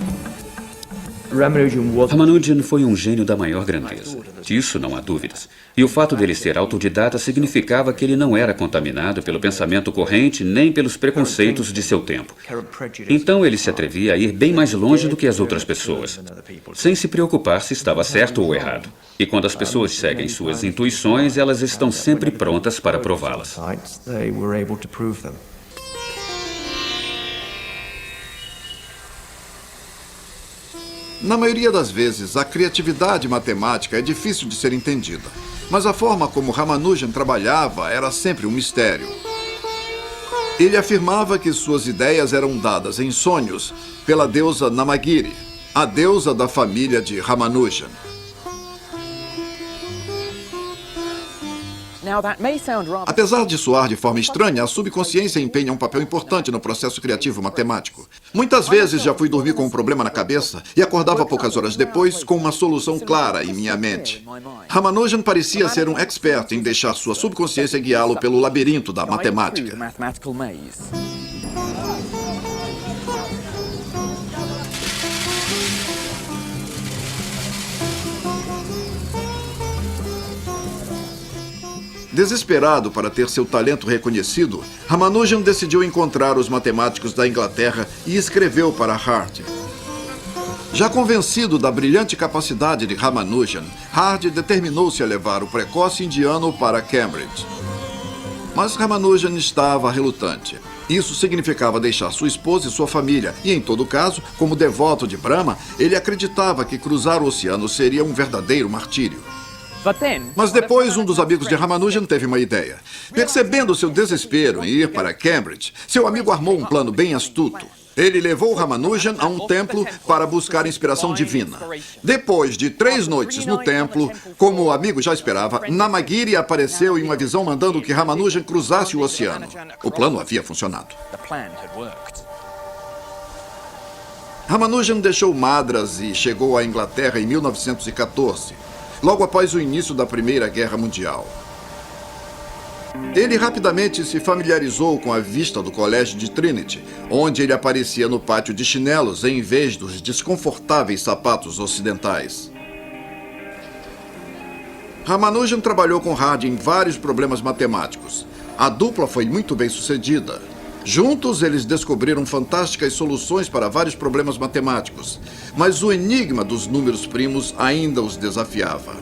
Ramanujan foi um gênio da maior grandeza. Disso não há dúvidas. E o fato dele ser autodidata significava que ele não era contaminado pelo pensamento corrente nem pelos preconceitos de seu tempo. Então ele se atrevia a ir bem mais longe do que as outras pessoas, sem se preocupar se estava certo ou errado. E quando as pessoas seguem suas intuições, elas estão sempre prontas para prová-las. Na maioria das vezes, a criatividade matemática é difícil de ser entendida. Mas a forma como Ramanujan trabalhava era sempre um mistério. Ele afirmava que suas ideias eram dadas em sonhos pela deusa Namagiri, a deusa da família de Ramanujan. Now that may sound rather... Apesar de soar de forma estranha, a subconsciência empenha um papel importante no processo criativo matemático. Muitas vezes já fui dormir com um problema na cabeça e acordava poucas horas depois com uma solução clara em minha mente. Ramanujan parecia ser um expert em deixar sua subconsciência guiá-lo pelo labirinto da matemática. Mathematical maze. Desesperado para ter seu talento reconhecido, Ramanujan decidiu encontrar os matemáticos da Inglaterra e escreveu para Hardy. Já convencido da brilhante capacidade de Ramanujan, Hardy determinou-se a levar o precoce indiano para Cambridge. Mas Ramanujan estava relutante. Isso significava deixar sua esposa e sua família, e em todo caso, como devoto de Brahma, ele acreditava que cruzar o oceano seria um verdadeiro martírio. Mas depois, um dos amigos de Ramanujan teve uma ideia. Percebendo seu desespero em ir para Cambridge, seu amigo armou um plano bem astuto. Ele levou Ramanujan a um templo para buscar inspiração divina. Depois de 3 noites no templo, como o amigo já esperava, Namagiri apareceu em uma visão mandando que Ramanujan cruzasse o oceano. O plano havia funcionado. Ramanujan deixou Madras e chegou à Inglaterra em 1914. Logo após o início da Primeira Guerra Mundial. Ele rapidamente se familiarizou com a vista do colégio de Trinity, onde ele aparecia no pátio de chinelos em vez dos desconfortáveis sapatos ocidentais. Ramanujan trabalhou com Hardy em vários problemas matemáticos. A dupla foi muito bem sucedida. Juntos, eles descobriram fantásticas soluções para vários problemas matemáticos, mas o enigma dos números primos ainda os desafiava.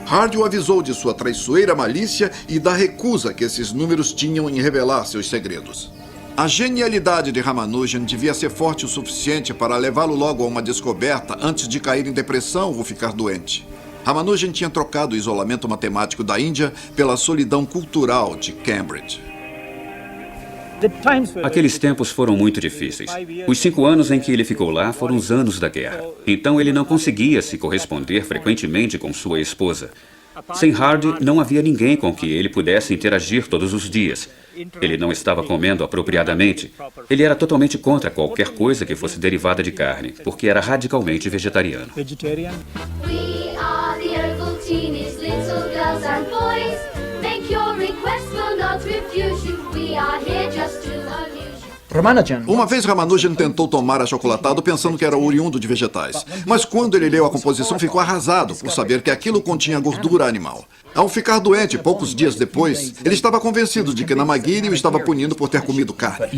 Hardy o avisou de sua traiçoeira malícia e da recusa que esses números tinham em revelar seus segredos. A genialidade de Ramanujan devia ser forte o suficiente para levá-lo logo a uma descoberta antes de cair em depressão ou ficar doente. Ramanujan tinha trocado o isolamento matemático da Índia pela solidão cultural de Cambridge. Aqueles tempos foram muito difíceis. Os 5 anos em que ele ficou lá foram os anos da guerra. Então ele não conseguia se corresponder frequentemente com sua esposa. Sem Hardy, não havia ninguém com que ele pudesse interagir todos os dias. Ele não estava comendo apropriadamente. Ele era totalmente contra qualquer coisa que fosse derivada de carne, porque era radicalmente vegetariano. We are the Urkel Teenies, little girls and boys. Make your request, we'll not refuse you. We are here just to amuse you. Uma vez Ramanujan tentou tomar achocolatado pensando que era oriundo de vegetais. Mas quando ele leu a composição, ficou arrasado por saber que aquilo continha gordura animal. Ao ficar doente, poucos dias depois, ele estava convencido de que Namagiri o estava punindo por ter comido carne. Our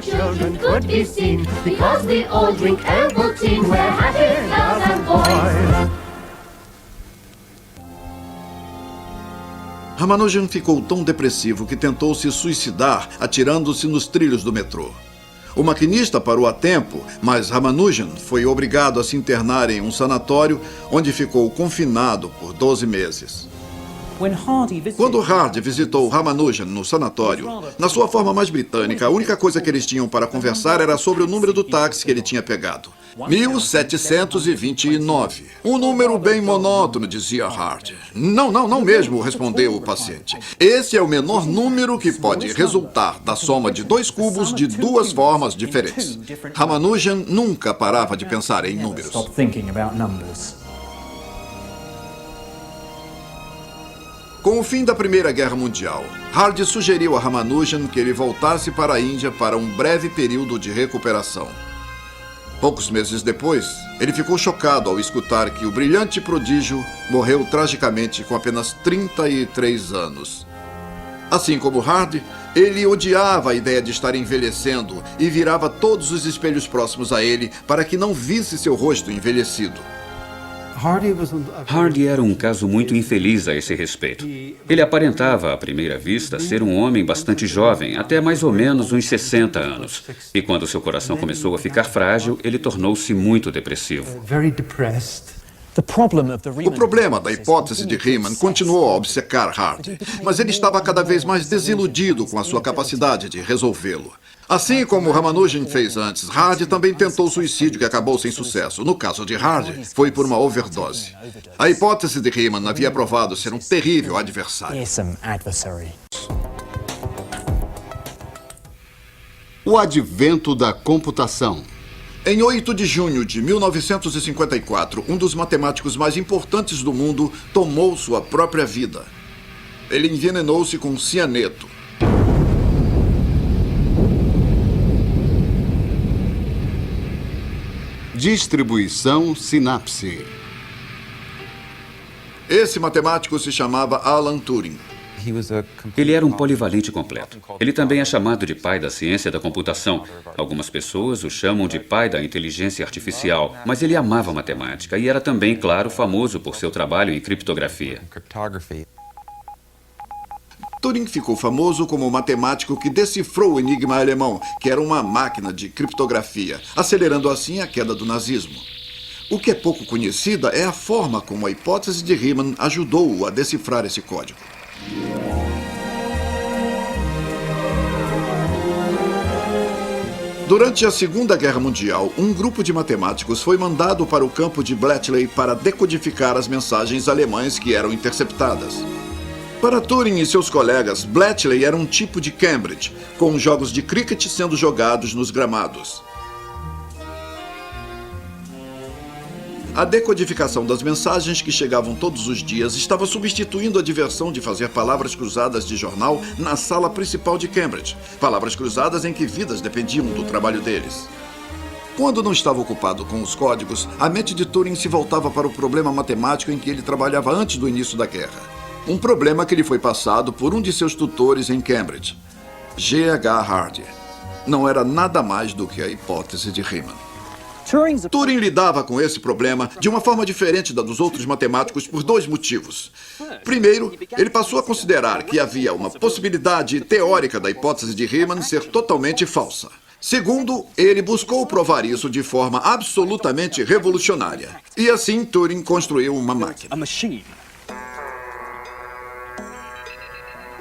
children could be seen because we all drink Urkel We're happy girls and boys. Ramanujan ficou tão depressivo que tentou se suicidar atirando-se nos trilhos do metrô. O maquinista parou a tempo, mas Ramanujan foi obrigado a se internar em um sanatório onde ficou confinado por 12 meses. Quando Hardy visitou Ramanujan no sanatório, na sua forma mais britânica, a única coisa que eles tinham para conversar era sobre o número do táxi que ele tinha pegado. 1729. Um número bem monótono, dizia Hardy. Não mesmo, respondeu o paciente. Esse é o menor número que pode resultar da soma de 2 cubos de 2 formas diferentes. Ramanujan nunca parava de pensar em números. Com o fim da Primeira Guerra Mundial, Hardy sugeriu a Ramanujan que ele voltasse para a Índia para um breve período de recuperação. Poucos meses depois, ele ficou chocado ao escutar que o brilhante prodígio morreu tragicamente com apenas 33 anos. Assim como Hardy, ele odiava a ideia de estar envelhecendo e virava todos os espelhos próximos a ele para que não visse seu rosto envelhecido. Hardy era um caso muito infeliz a esse respeito. Ele aparentava, à primeira vista, ser um homem bastante jovem, até mais ou menos uns 60 anos. E quando seu coração começou a ficar frágil, ele tornou-se muito depressivo. O problema da hipótese de Riemann continuou a obcecar Hardy, mas ele estava cada vez mais desiludido com a sua capacidade de resolvê-lo. Assim como Ramanujan fez antes, Hardy também tentou suicídio que acabou sem sucesso. No caso de Hardy, foi por uma overdose. A hipótese de Riemann havia provado ser um terrível adversário. O advento da computação. Em 8 de junho de 1954, um dos matemáticos mais importantes do mundo tomou sua própria vida. Ele envenenou-se com cianeto. Distribuição sinapse. Esse matemático se chamava Alan Turing. Ele era um polivalente completo. Ele também é chamado de pai da ciência da computação. Algumas pessoas o chamam de pai da inteligência artificial, mas ele amava matemática e era também, claro, famoso por seu trabalho em criptografia. Turing ficou famoso como o matemático que decifrou o enigma alemão, que era uma máquina de criptografia, acelerando assim a queda do nazismo. O que é pouco conhecida é a forma como a hipótese de Riemann ajudou-o a decifrar esse código. Durante a Segunda Guerra Mundial, um grupo de matemáticos foi mandado para o campo de Bletchley para decodificar as mensagens alemãs que eram interceptadas. Para Turing e seus colegas, Bletchley era um tipo de Cambridge, com jogos de cricket sendo jogados nos gramados. A decodificação das mensagens que chegavam todos os dias estava substituindo a diversão de fazer palavras cruzadas de jornal na sala principal de Cambridge. Palavras cruzadas em que vidas dependiam do trabalho deles. Quando não estava ocupado com os códigos, a mente de Turing se voltava para o problema matemático em que ele trabalhava antes do início da guerra. Um problema que lhe foi passado por um de seus tutores em Cambridge, G.H. Hardy. Não era nada mais do que a hipótese de Riemann. Turing lidava com esse problema de uma forma diferente da dos outros matemáticos por dois motivos. Primeiro, ele passou a considerar que havia uma possibilidade teórica da hipótese de Riemann ser totalmente falsa. Segundo, ele buscou provar isso de forma absolutamente revolucionária. E assim, Turing construiu uma máquina.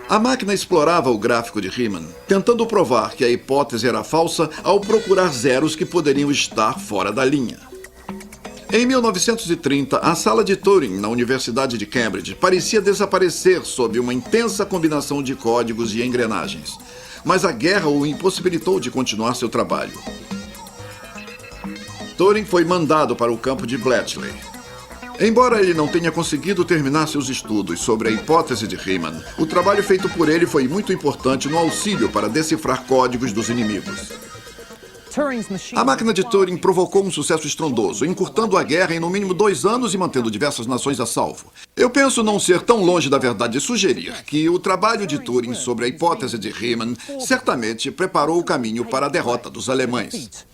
A máquina explorava o gráfico de Riemann, tentando provar que a hipótese era falsa ao procurar zeros que poderiam estar fora da linha. Em 1930, a sala de Turing na Universidade de Cambridge parecia desaparecer sob uma intensa combinação de códigos e engrenagens. Mas a guerra o impossibilitou de continuar seu trabalho. Turing foi mandado para o campo de Bletchley. Embora ele não tenha conseguido terminar seus estudos sobre a hipótese de Riemann, o trabalho feito por ele foi muito importante no auxílio para decifrar códigos dos inimigos. A máquina de Turing provocou um sucesso estrondoso, encurtando a guerra em no mínimo 2 anos e mantendo diversas nações a salvo. Eu penso não ser tão longe da verdade de sugerir que o trabalho de Turing sobre a hipótese de Riemann certamente preparou o caminho para a derrota dos alemães.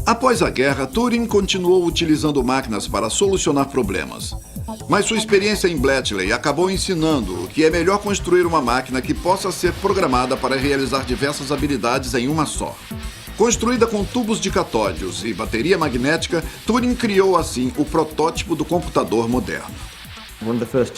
Após a guerra, Turing continuou utilizando máquinas para solucionar problemas. Mas sua experiência em Bletchley acabou ensinando que é melhor construir uma máquina que possa ser programada para realizar diversas habilidades em uma só. Construída com tubos de catódios e bateria magnética, Turing criou assim o protótipo do computador moderno.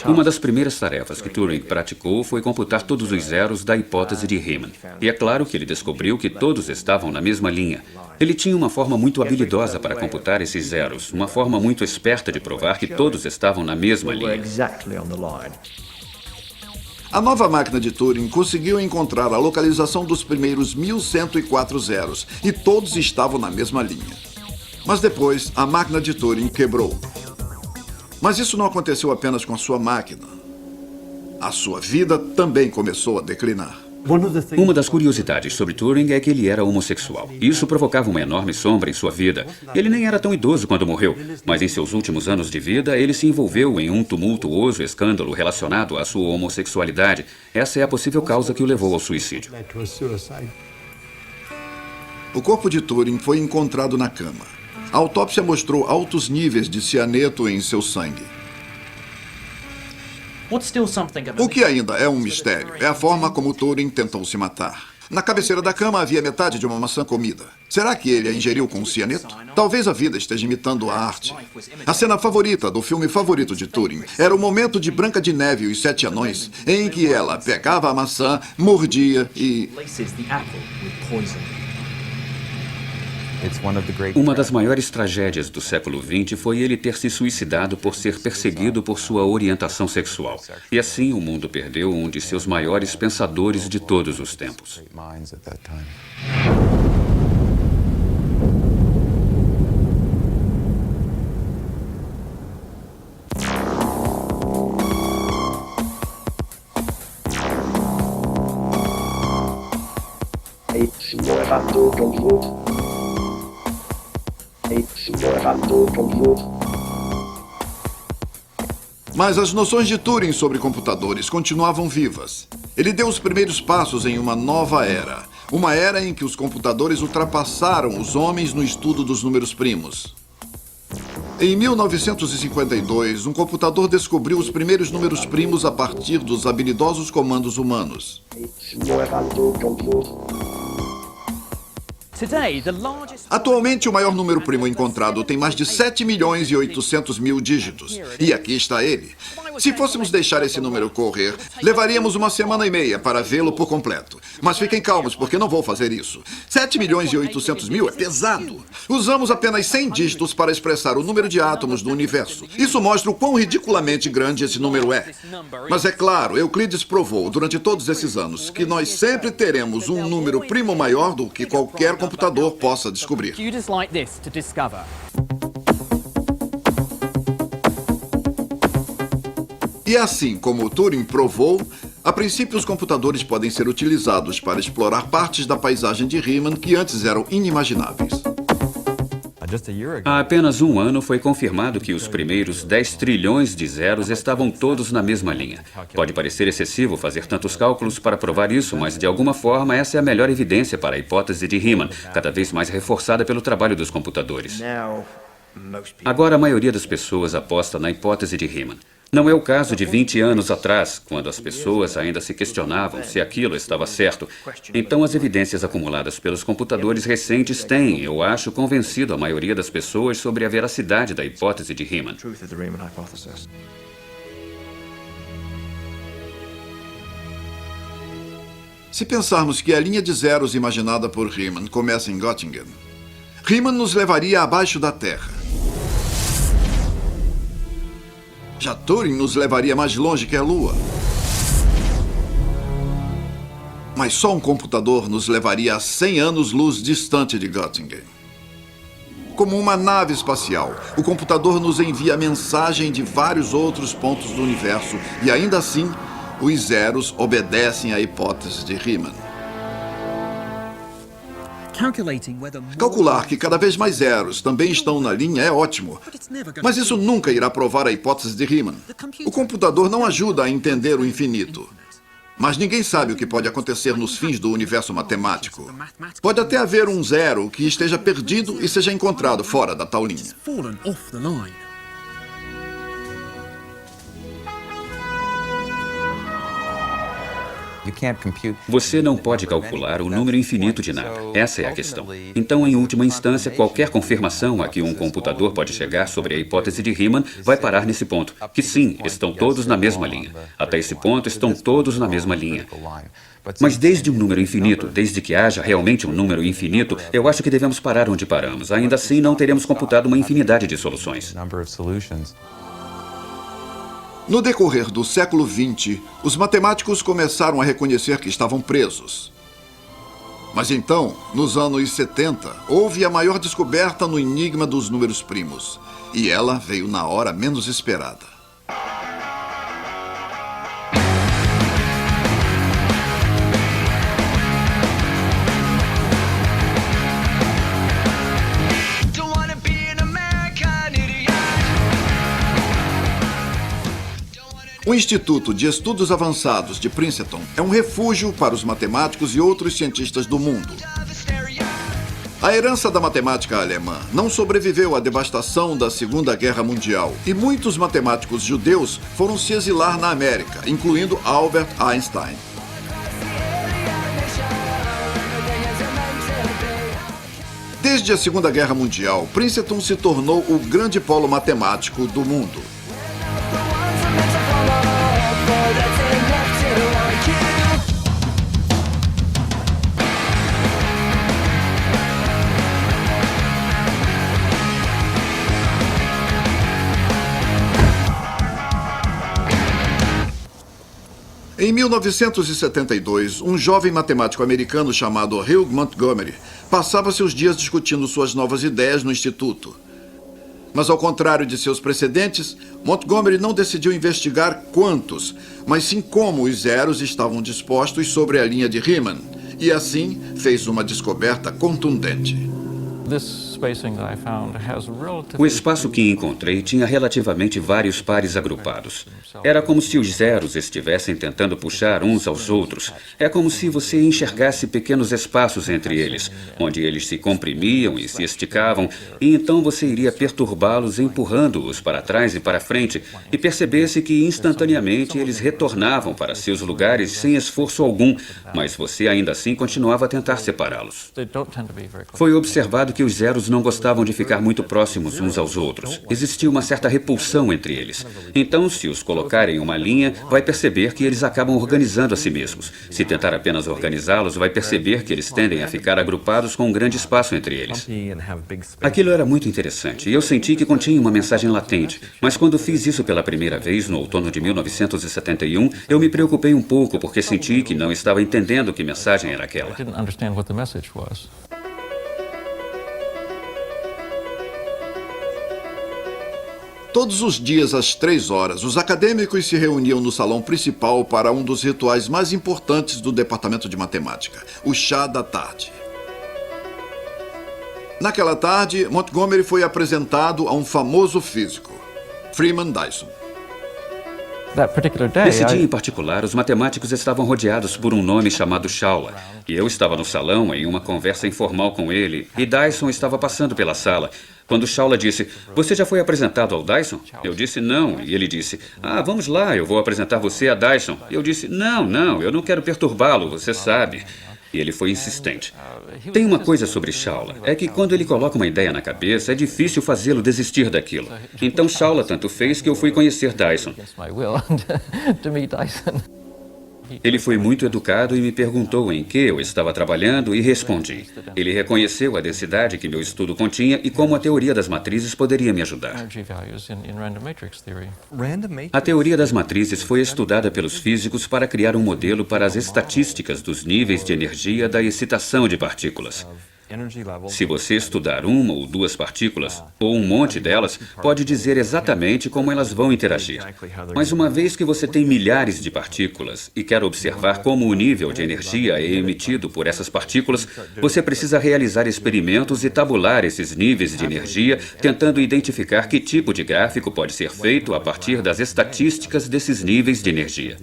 Uma das primeiras tarefas que Turing praticou foi computar todos os zeros da hipótese de Riemann. E é claro que ele descobriu que todos estavam na mesma linha. Ele tinha uma forma muito habilidosa para computar esses zeros, uma forma muito esperta de provar que todos estavam na mesma linha. A nova máquina de Turing conseguiu encontrar a localização dos primeiros 1104 zeros, e todos estavam na mesma linha. Mas depois, a máquina de Turing quebrou. Mas isso não aconteceu apenas com a sua máquina. A sua vida também começou a declinar. Uma das curiosidades sobre Turing é que ele era homossexual. Isso provocava uma enorme sombra em sua vida. Ele nem era tão idoso quando morreu, mas em seus últimos anos de vida, ele se envolveu em um tumultuoso escândalo relacionado à sua homossexualidade. Essa é a possível causa que o levou ao suicídio. O corpo de Turing foi encontrado na cama. A autópsia mostrou altos níveis de cianeto em seu sangue. O que ainda é um mistério é a forma como Turing tentou se matar. Na cabeceira da cama havia metade de uma maçã comida. Será que ele a ingeriu com cianeto? Talvez a vida esteja imitando a arte. A cena favorita do filme favorito de Turing era o momento de Branca de Neve e os Sete Anões, em que ela pegava a maçã, mordia e... Uma das maiores tragédias do século XX foi ele ter se suicidado por ser perseguido por sua orientação sexual. E assim o mundo perdeu um de seus maiores pensadores de todos os tempos. Mas as noções de Turing sobre computadores continuavam vivas. Ele deu os primeiros passos em uma nova era. Uma era em que os computadores ultrapassaram os homens no estudo dos números primos. Em 1952, um computador descobriu os primeiros números primos a partir dos habilidosos comandos humanos. Atualmente, o maior número primo encontrado tem mais de 7 milhões e 800 mil dígitos. E aqui está ele. Se fôssemos deixar esse número correr, levaríamos uma semana e meia para vê-lo por completo. Mas fiquem calmos, porque não vou fazer isso. 7 milhões e 800 mil é pesado. Usamos apenas 100 dígitos para expressar o número de átomos do universo. Isso mostra o quão ridiculamente grande esse número é. Mas é claro, Euclides provou durante todos esses anos que nós sempre teremos um número primo maior do que qualquer computador possa descobrir. E assim como Turing provou, a princípio os computadores podem ser utilizados para explorar partes da paisagem de Riemann que antes eram inimagináveis. Há apenas um ano foi confirmado que os primeiros 10 trilhões de zeros estavam todos na mesma linha. Pode parecer excessivo fazer tantos cálculos para provar isso, mas de alguma forma essa é a melhor evidência para a hipótese de Riemann, cada vez mais reforçada pelo trabalho dos computadores. Agora a maioria das pessoas aposta na hipótese de Riemann. Não é o caso de 20 anos atrás, quando as pessoas ainda se questionavam se aquilo estava certo. Então, as evidências acumuladas pelos computadores recentes têm, eu acho, convencido a maioria das pessoas sobre a veracidade da hipótese de Riemann. Se pensarmos que a linha de zeros imaginada por Riemann começa em Göttingen, Riemann nos levaria abaixo da Terra. Já Turing nos levaria mais longe que a Lua. Mas só um computador nos levaria a 100 anos-luz distante de Göttingen. Como uma nave espacial, o computador nos envia mensagem de vários outros pontos do universo e ainda assim, os zeros obedecem à hipótese de Riemann. Calcular que cada vez mais zeros também estão na linha é ótimo, mas isso nunca irá provar a hipótese de Riemann. O computador não ajuda a entender o infinito. Mas ninguém sabe o que pode acontecer nos fins do universo matemático. Pode até haver um zero que esteja perdido e seja encontrado fora da tal linha. Você não pode calcular o número infinito de nada. Essa é a questão. Então, em última instância, qualquer confirmação a que um computador pode chegar sobre a hipótese de Riemann vai parar nesse ponto, que sim, estão todos na mesma linha. Até esse ponto, estão todos na mesma linha. Mas desde um número infinito, desde que haja realmente um número infinito, eu acho que devemos parar onde paramos. Ainda assim, não teremos computado uma infinidade de soluções. No decorrer do século XX, os matemáticos começaram a reconhecer que estavam presos. Mas então, nos anos 70, houve a maior descoberta no enigma dos números primos. E ela veio na hora menos esperada. O Instituto de Estudos Avançados de Princeton é um refúgio para os matemáticos e outros cientistas do mundo. A herança da matemática alemã não sobreviveu à devastação da Segunda Guerra Mundial e muitos matemáticos judeus foram se exilar na América, incluindo Albert Einstein. Desde a Segunda Guerra Mundial, Princeton se tornou o grande polo matemático do mundo. Em 1972, um jovem matemático americano chamado Hugh Montgomery passava seus dias discutindo suas novas ideias no instituto. Mas, ao contrário de seus precedentes, Montgomery não decidiu investigar quantos, mas sim como os zeros estavam dispostos sobre a linha de Riemann, e assim fez uma descoberta contundente. O espaço que encontrei tinha relativamente vários pares agrupados. Era como se os zeros estivessem tentando puxar uns aos outros. É como se você enxergasse pequenos espaços entre eles, onde eles se comprimiam e se esticavam, e então você iria perturbá-los empurrando-os para trás e para frente, e percebesse que instantaneamente eles retornavam para seus lugares sem esforço algum, mas você ainda assim continuava a tentar separá-los. Foi observado que os zeros não gostavam de ficar muito próximos uns aos outros. Existia uma certa repulsão entre eles. Então, se os colocarem em uma linha, vai perceber que eles acabam organizando a si mesmos. Se tentar apenas organizá-los, vai perceber que eles tendem a ficar agrupados com um grande espaço entre eles. Aquilo era muito interessante, e eu senti que continha uma mensagem latente. Mas quando fiz isso pela primeira vez, no outono de 1971, eu me preocupei um pouco, porque senti que não estava entendendo que mensagem era aquela. Todos os dias, às 3 horas, os acadêmicos se reuniam no salão principal para um dos rituais mais importantes do departamento de matemática, o chá da tarde. Naquela tarde, Montgomery foi apresentado a um famoso físico, Freeman Dyson. Nesse dia em particular, os matemáticos estavam rodeados por um nome chamado Shaula. E eu estava no salão em uma conversa informal com ele, e Dyson estava passando pela sala. Quando Shaula disse, "Você já foi apresentado ao Dyson?" Eu disse, "Não." E ele disse, "Ah, vamos lá, eu vou apresentar você a Dyson." E eu disse, não, eu não quero perturbá-lo, você sabe." E ele foi insistente. Tem uma coisa sobre Shaula, é que quando ele coloca uma ideia na cabeça, é difícil fazê-lo desistir daquilo. Então Shaula tanto fez que eu fui conhecer Dyson. Ele foi muito educado e me perguntou em que eu estava trabalhando e respondi. Ele reconheceu a densidade que meu estudo continha e como a teoria das matrizes poderia me ajudar. A teoria das matrizes foi estudada pelos físicos para criar um modelo para as estatísticas dos níveis de energia da excitação de partículas. Se você estudar uma ou duas partículas, ou um monte delas, pode dizer exatamente como elas vão interagir. Mas uma vez que você tem milhares de partículas e quer observar como o nível de energia é emitido por essas partículas, você precisa realizar experimentos e tabular esses níveis de energia, tentando identificar que tipo de gráfico pode ser feito a partir das estatísticas desses níveis de energia.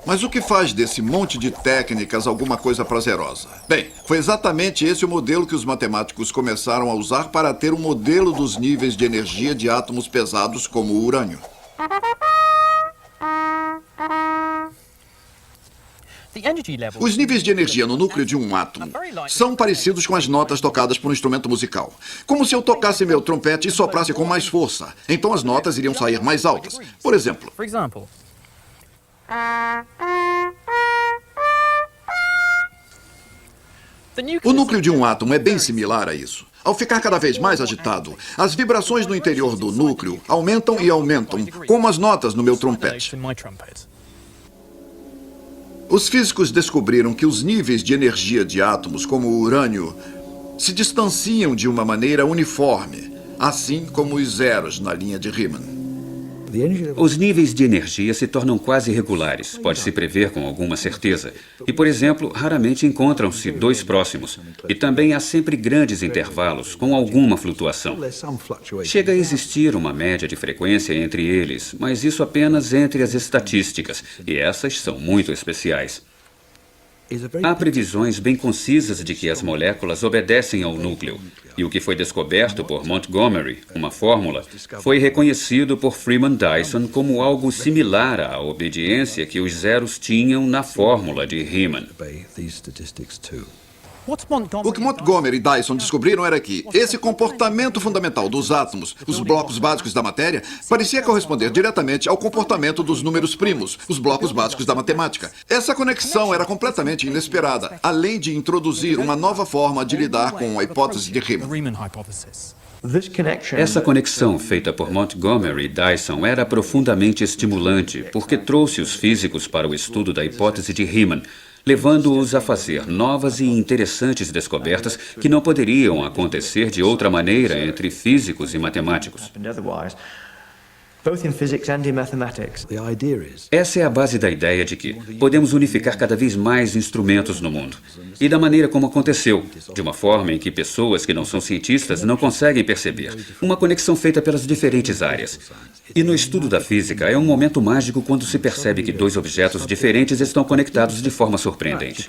Mas o que faz desse monte de técnicas alguma coisa prazerosa? Bem, foi exatamente esse o modelo que os matemáticos começaram a usar para ter um modelo dos níveis de energia de átomos pesados como o urânio. Os níveis de energia no núcleo de um átomo são parecidos com as notas tocadas por um instrumento musical. Como se eu tocasse meu trompete e soprasse com mais força. Então as notas iriam sair mais altas. Por exemplo... O núcleo de um átomo é bem similar a isso. Ao ficar cada vez mais agitado, as vibrações no interior do núcleo aumentam e aumentam, como as notas no meu trompete. Os físicos descobriram que os níveis de energia de átomos, como o urânio, se distanciam de uma maneira uniforme, assim como os zeros na linha de Riemann. Os níveis de energia se tornam quase regulares, pode-se prever com alguma certeza. E, por exemplo, raramente encontram-se dois próximos. E também há sempre grandes intervalos, com alguma flutuação. Chega a existir uma média de frequência entre eles, mas isso apenas entre as estatísticas, e essas são muito especiais. Há previsões bem concisas de que as moléculas obedecem ao núcleo, e o que foi descoberto por Montgomery, uma fórmula, foi reconhecido por Freeman Dyson como algo similar à obediência que os zeros tinham na fórmula de Riemann. O que Montgomery e Dyson descobriram era que esse comportamento fundamental dos átomos, os blocos básicos da matéria, parecia corresponder diretamente ao comportamento dos números primos, os blocos básicos da matemática. Essa conexão era completamente inesperada, além de introduzir uma nova forma de lidar com a hipótese de Riemann. Essa conexão feita por Montgomery e Dyson era profundamente estimulante, porque trouxe os físicos para o estudo da hipótese de Riemann, levando-os a fazer novas e interessantes descobertas que não poderiam acontecer de outra maneira entre físicos e matemáticos. Essa é a base da ideia de que podemos unificar cada vez mais instrumentos no mundo. E da maneira como aconteceu, de uma forma em que pessoas que não são cientistas não conseguem perceber. Uma conexão feita pelas diferentes áreas. E no estudo da física, é um momento mágico quando se percebe que dois objetos diferentes estão conectados de forma surpreendente.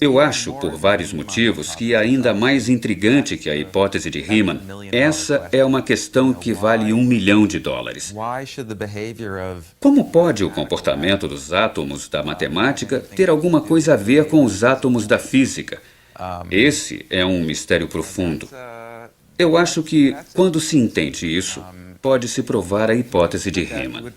Eu acho, por vários motivos, que é ainda mais intrigante que a hipótese de Riemann, essa é uma questão que vale $1 milhão. Como pode o comportamento dos átomos da matemática ter alguma coisa a ver com os átomos da física? Esse é um mistério profundo. Eu acho que, quando se entende isso, pode-se provar a hipótese de Riemann.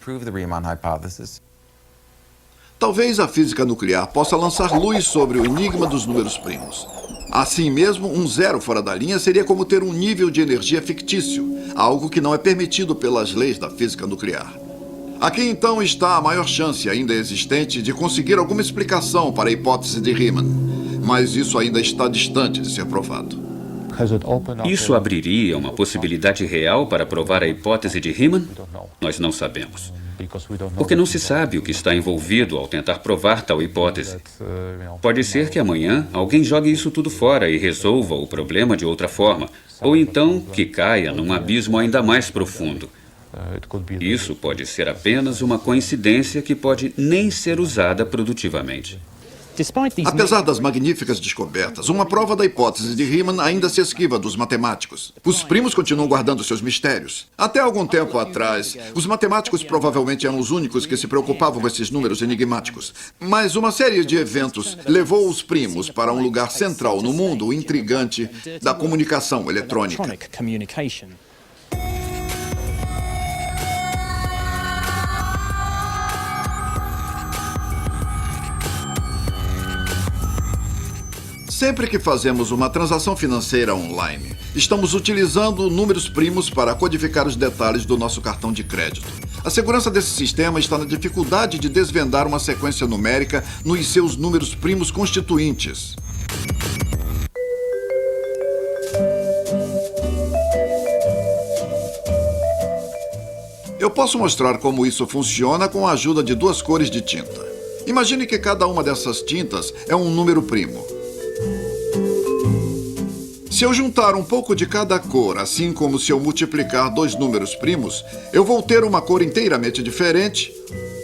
Talvez a física nuclear possa lançar luz sobre o enigma dos números primos. Assim mesmo, um zero fora da linha seria como ter um nível de energia fictício, algo que não é permitido pelas leis da física nuclear. Aqui então está a maior chance ainda existente de conseguir alguma explicação para a hipótese de Riemann, mas isso ainda está distante de ser provado. Isso abriria uma possibilidade real para provar a hipótese de Riemann? Nós não sabemos. Porque não se sabe o que está envolvido ao tentar provar tal hipótese. Pode ser que amanhã alguém jogue isso tudo fora e resolva o problema de outra forma, ou então que caia num abismo ainda mais profundo. Isso pode ser apenas uma coincidência que pode nem ser usada produtivamente. Apesar das magníficas descobertas, uma prova da hipótese de Riemann ainda se esquiva dos matemáticos. Os primos continuam guardando seus mistérios. Até algum tempo atrás, os matemáticos provavelmente eram os únicos que se preocupavam com esses números enigmáticos. Mas uma série de eventos levou os primos para um lugar central no mundo intrigante da comunicação eletrônica. Sempre que fazemos uma transação financeira online, estamos utilizando números primos para codificar os detalhes do nosso cartão de crédito. A segurança desse sistema está na dificuldade de desvendar uma sequência numérica nos seus números primos constituintes. Eu posso mostrar como isso funciona com a ajuda de duas cores de tinta. Imagine que cada uma dessas tintas é um número primo. Se eu juntar um pouco de cada cor, assim como se eu multiplicar dois números primos, eu vou ter uma cor inteiramente diferente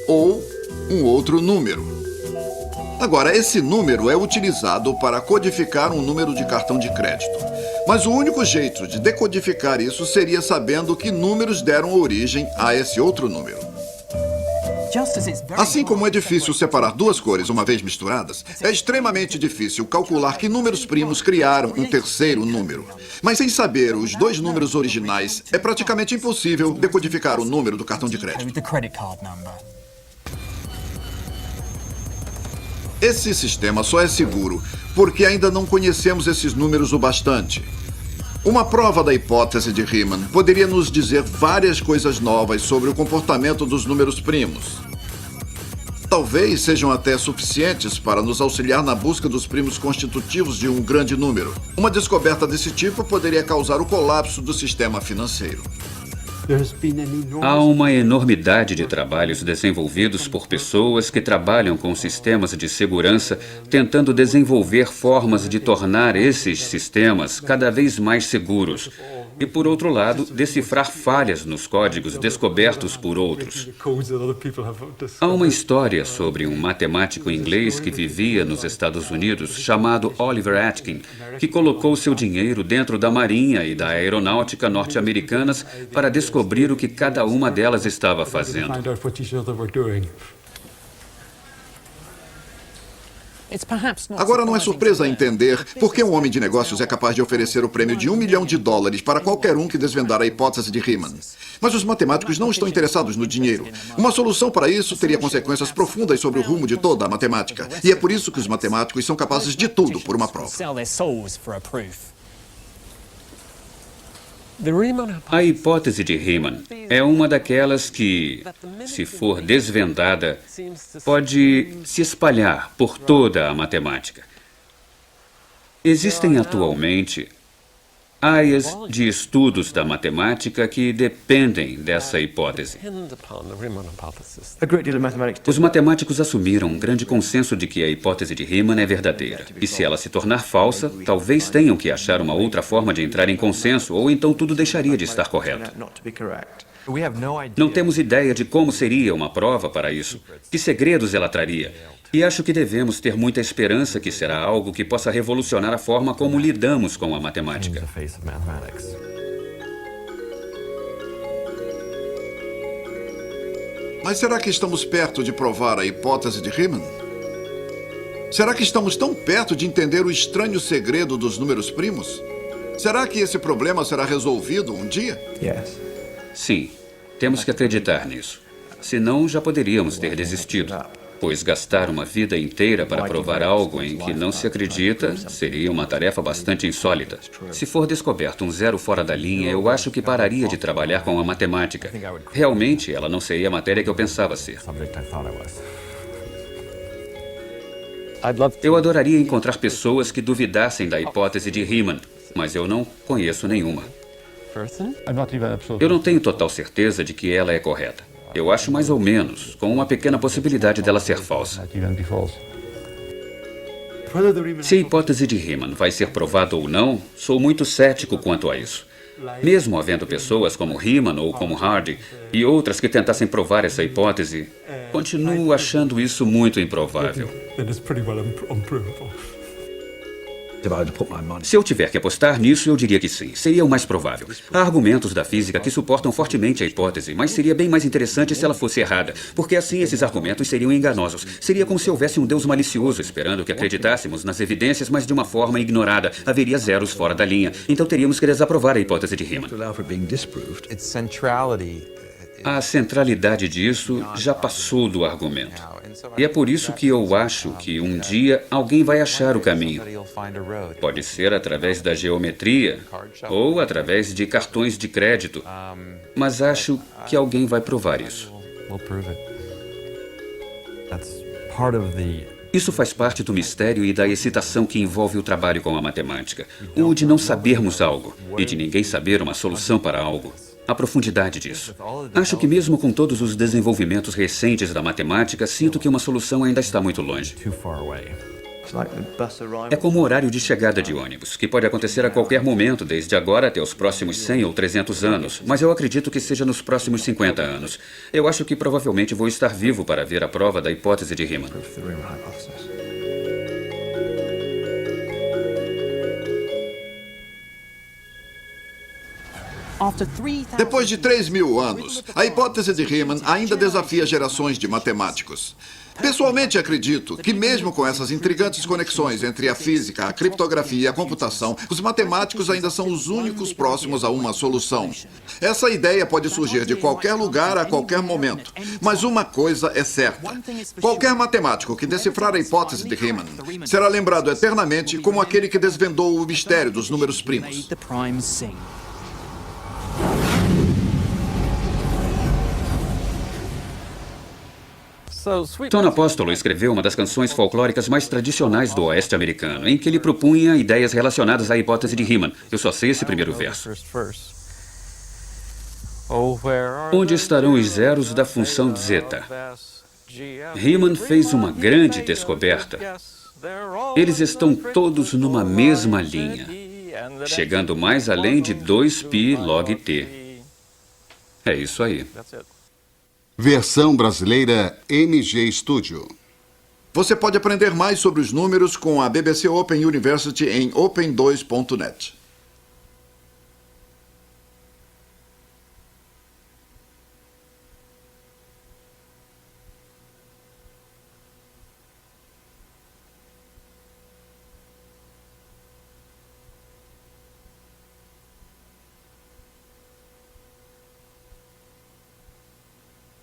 ou um outro número. Agora, esse número é utilizado para codificar um número de cartão de crédito. Mas o único jeito de decodificar isso seria sabendo que números deram origem a esse outro número. Assim como é difícil separar duas cores uma vez misturadas, é extremamente difícil calcular que números primos criaram um terceiro número. Mas sem saber os dois números originais, é praticamente impossível decodificar o número do cartão de crédito. Esse sistema só é seguro porque ainda não conhecemos esses números o bastante. Uma prova da hipótese de Riemann poderia nos dizer várias coisas novas sobre o comportamento dos números primos. Talvez sejam até suficientes para nos auxiliar na busca dos primos constitutivos de um grande número. Uma descoberta desse tipo poderia causar o colapso do sistema financeiro. Há uma enormidade de trabalhos desenvolvidos por pessoas que trabalham com sistemas de segurança, tentando desenvolver formas de tornar esses sistemas cada vez mais seguros. E, por outro lado, decifrar falhas nos códigos descobertos por outros. Há uma história sobre um matemático inglês que vivia nos Estados Unidos, chamado Oliver Atkin, que colocou seu dinheiro dentro da Marinha e da Aeronáutica norte-americanas para descobrir o que cada uma delas estava fazendo. It's perhaps not Agora não é surprising surpresa to learn entender por que um homem de negócios é capaz de oferecer o prêmio de $1 milhão para qualquer um que desvendar a hipótese de Riemann. Mas os matemáticos não estão interessados no dinheiro. Uma solução para isso teria consequências profundas sobre o rumo de toda a matemática. E é por isso que os matemáticos são capazes de tudo por uma prova. sell their souls for a proof. The Riemann A hipótese de Riemann é uma daquelas que, se for desvendada, pode se espalhar por toda a matemática. Existem atualmente áreas de estudos da matemática que dependem dessa hipótese. Os matemáticos assumiram um grande consenso de que a hipótese de Riemann é verdadeira. E se ela se tornar falsa, talvez tenham que achar uma outra forma de entrar em consenso, ou então tudo deixaria de estar correto. Não temos ideia de como seria uma prova para isso, que segredos ela traria. E acho que devemos ter muita esperança que será algo que possa revolucionar a forma como lidamos com a matemática. Mas será que estamos perto de provar a hipótese de Riemann? Será que estamos tão perto de entender o estranho segredo dos números primos? Será que esse problema será resolvido um dia? Sim, temos que acreditar nisso. Senão, já poderíamos ter desistido. Pois gastar uma vida inteira para provar algo em que não se acredita seria uma tarefa bastante insólita. Se for descoberto um zero fora da linha, eu acho que pararia de trabalhar com a matemática. Realmente, ela não seria a matéria que eu pensava ser. Eu adoraria encontrar pessoas que duvidassem da hipótese de Riemann, mas eu não conheço nenhuma. Eu não tenho total certeza de que ela é correta. Eu acho mais ou menos, com uma pequena possibilidade dela ser falsa. Se a hipótese de Riemann vai ser provada ou não, sou muito cético quanto a isso. Mesmo havendo pessoas como Riemann ou como Hardy e outras que tentassem provar essa hipótese, continuo achando isso muito improvável. Se eu tiver que apostar nisso, eu diria que sim. Seria o mais provável. Há argumentos da física que suportam fortemente a hipótese, mas seria bem mais interessante se ela fosse errada, porque assim esses argumentos seriam enganosos. Seria como se houvesse um Deus malicioso esperando que acreditássemos nas evidências, mas de uma forma ignorada. Haveria zeros fora da linha. Então teríamos que desaprovar a hipótese de Riemann. A centralidade disso já passou do argumento. E é por isso que eu acho que um dia alguém vai achar o caminho. Pode ser através da geometria ou através de cartões de crédito. Mas acho que alguém vai provar isso. Isso faz parte do mistério e da excitação que envolve o trabalho com a matemática. O de não sabermos algo e de ninguém saber uma solução para algo. A profundidade disso. Acho que mesmo com todos os desenvolvimentos recentes da matemática, sinto que uma solução ainda está muito longe. É como o horário de chegada de ônibus, que pode acontecer a qualquer momento, desde agora até os próximos 100 ou 300 anos, mas eu acredito que seja nos próximos 50 anos. Eu acho que provavelmente vou estar vivo para ver a prova da hipótese de Riemann. Depois de 3.000 anos, a hipótese de Riemann ainda desafia gerações de matemáticos. Pessoalmente, acredito que mesmo com essas intrigantes conexões entre a física, a criptografia e a computação, os matemáticos ainda são os únicos próximos a uma solução. Essa ideia pode surgir de qualquer lugar a qualquer momento. Mas uma coisa é certa. Qualquer matemático que decifrar a hipótese de Riemann será lembrado eternamente como aquele que desvendou o mistério dos números primos. Tom Apostolo escreveu uma das canções folclóricas mais tradicionais do oeste americano, em que ele propunha ideias relacionadas à hipótese de Riemann. Eu só sei esse primeiro verso. Onde estarão os zeros da função zeta? Riemann fez uma grande descoberta. Eles estão todos numa mesma linha, chegando mais além de 2π log t. É isso aí. Versão brasileira MG Studio. Você pode aprender mais sobre os números com a BBC Open University em open2.net.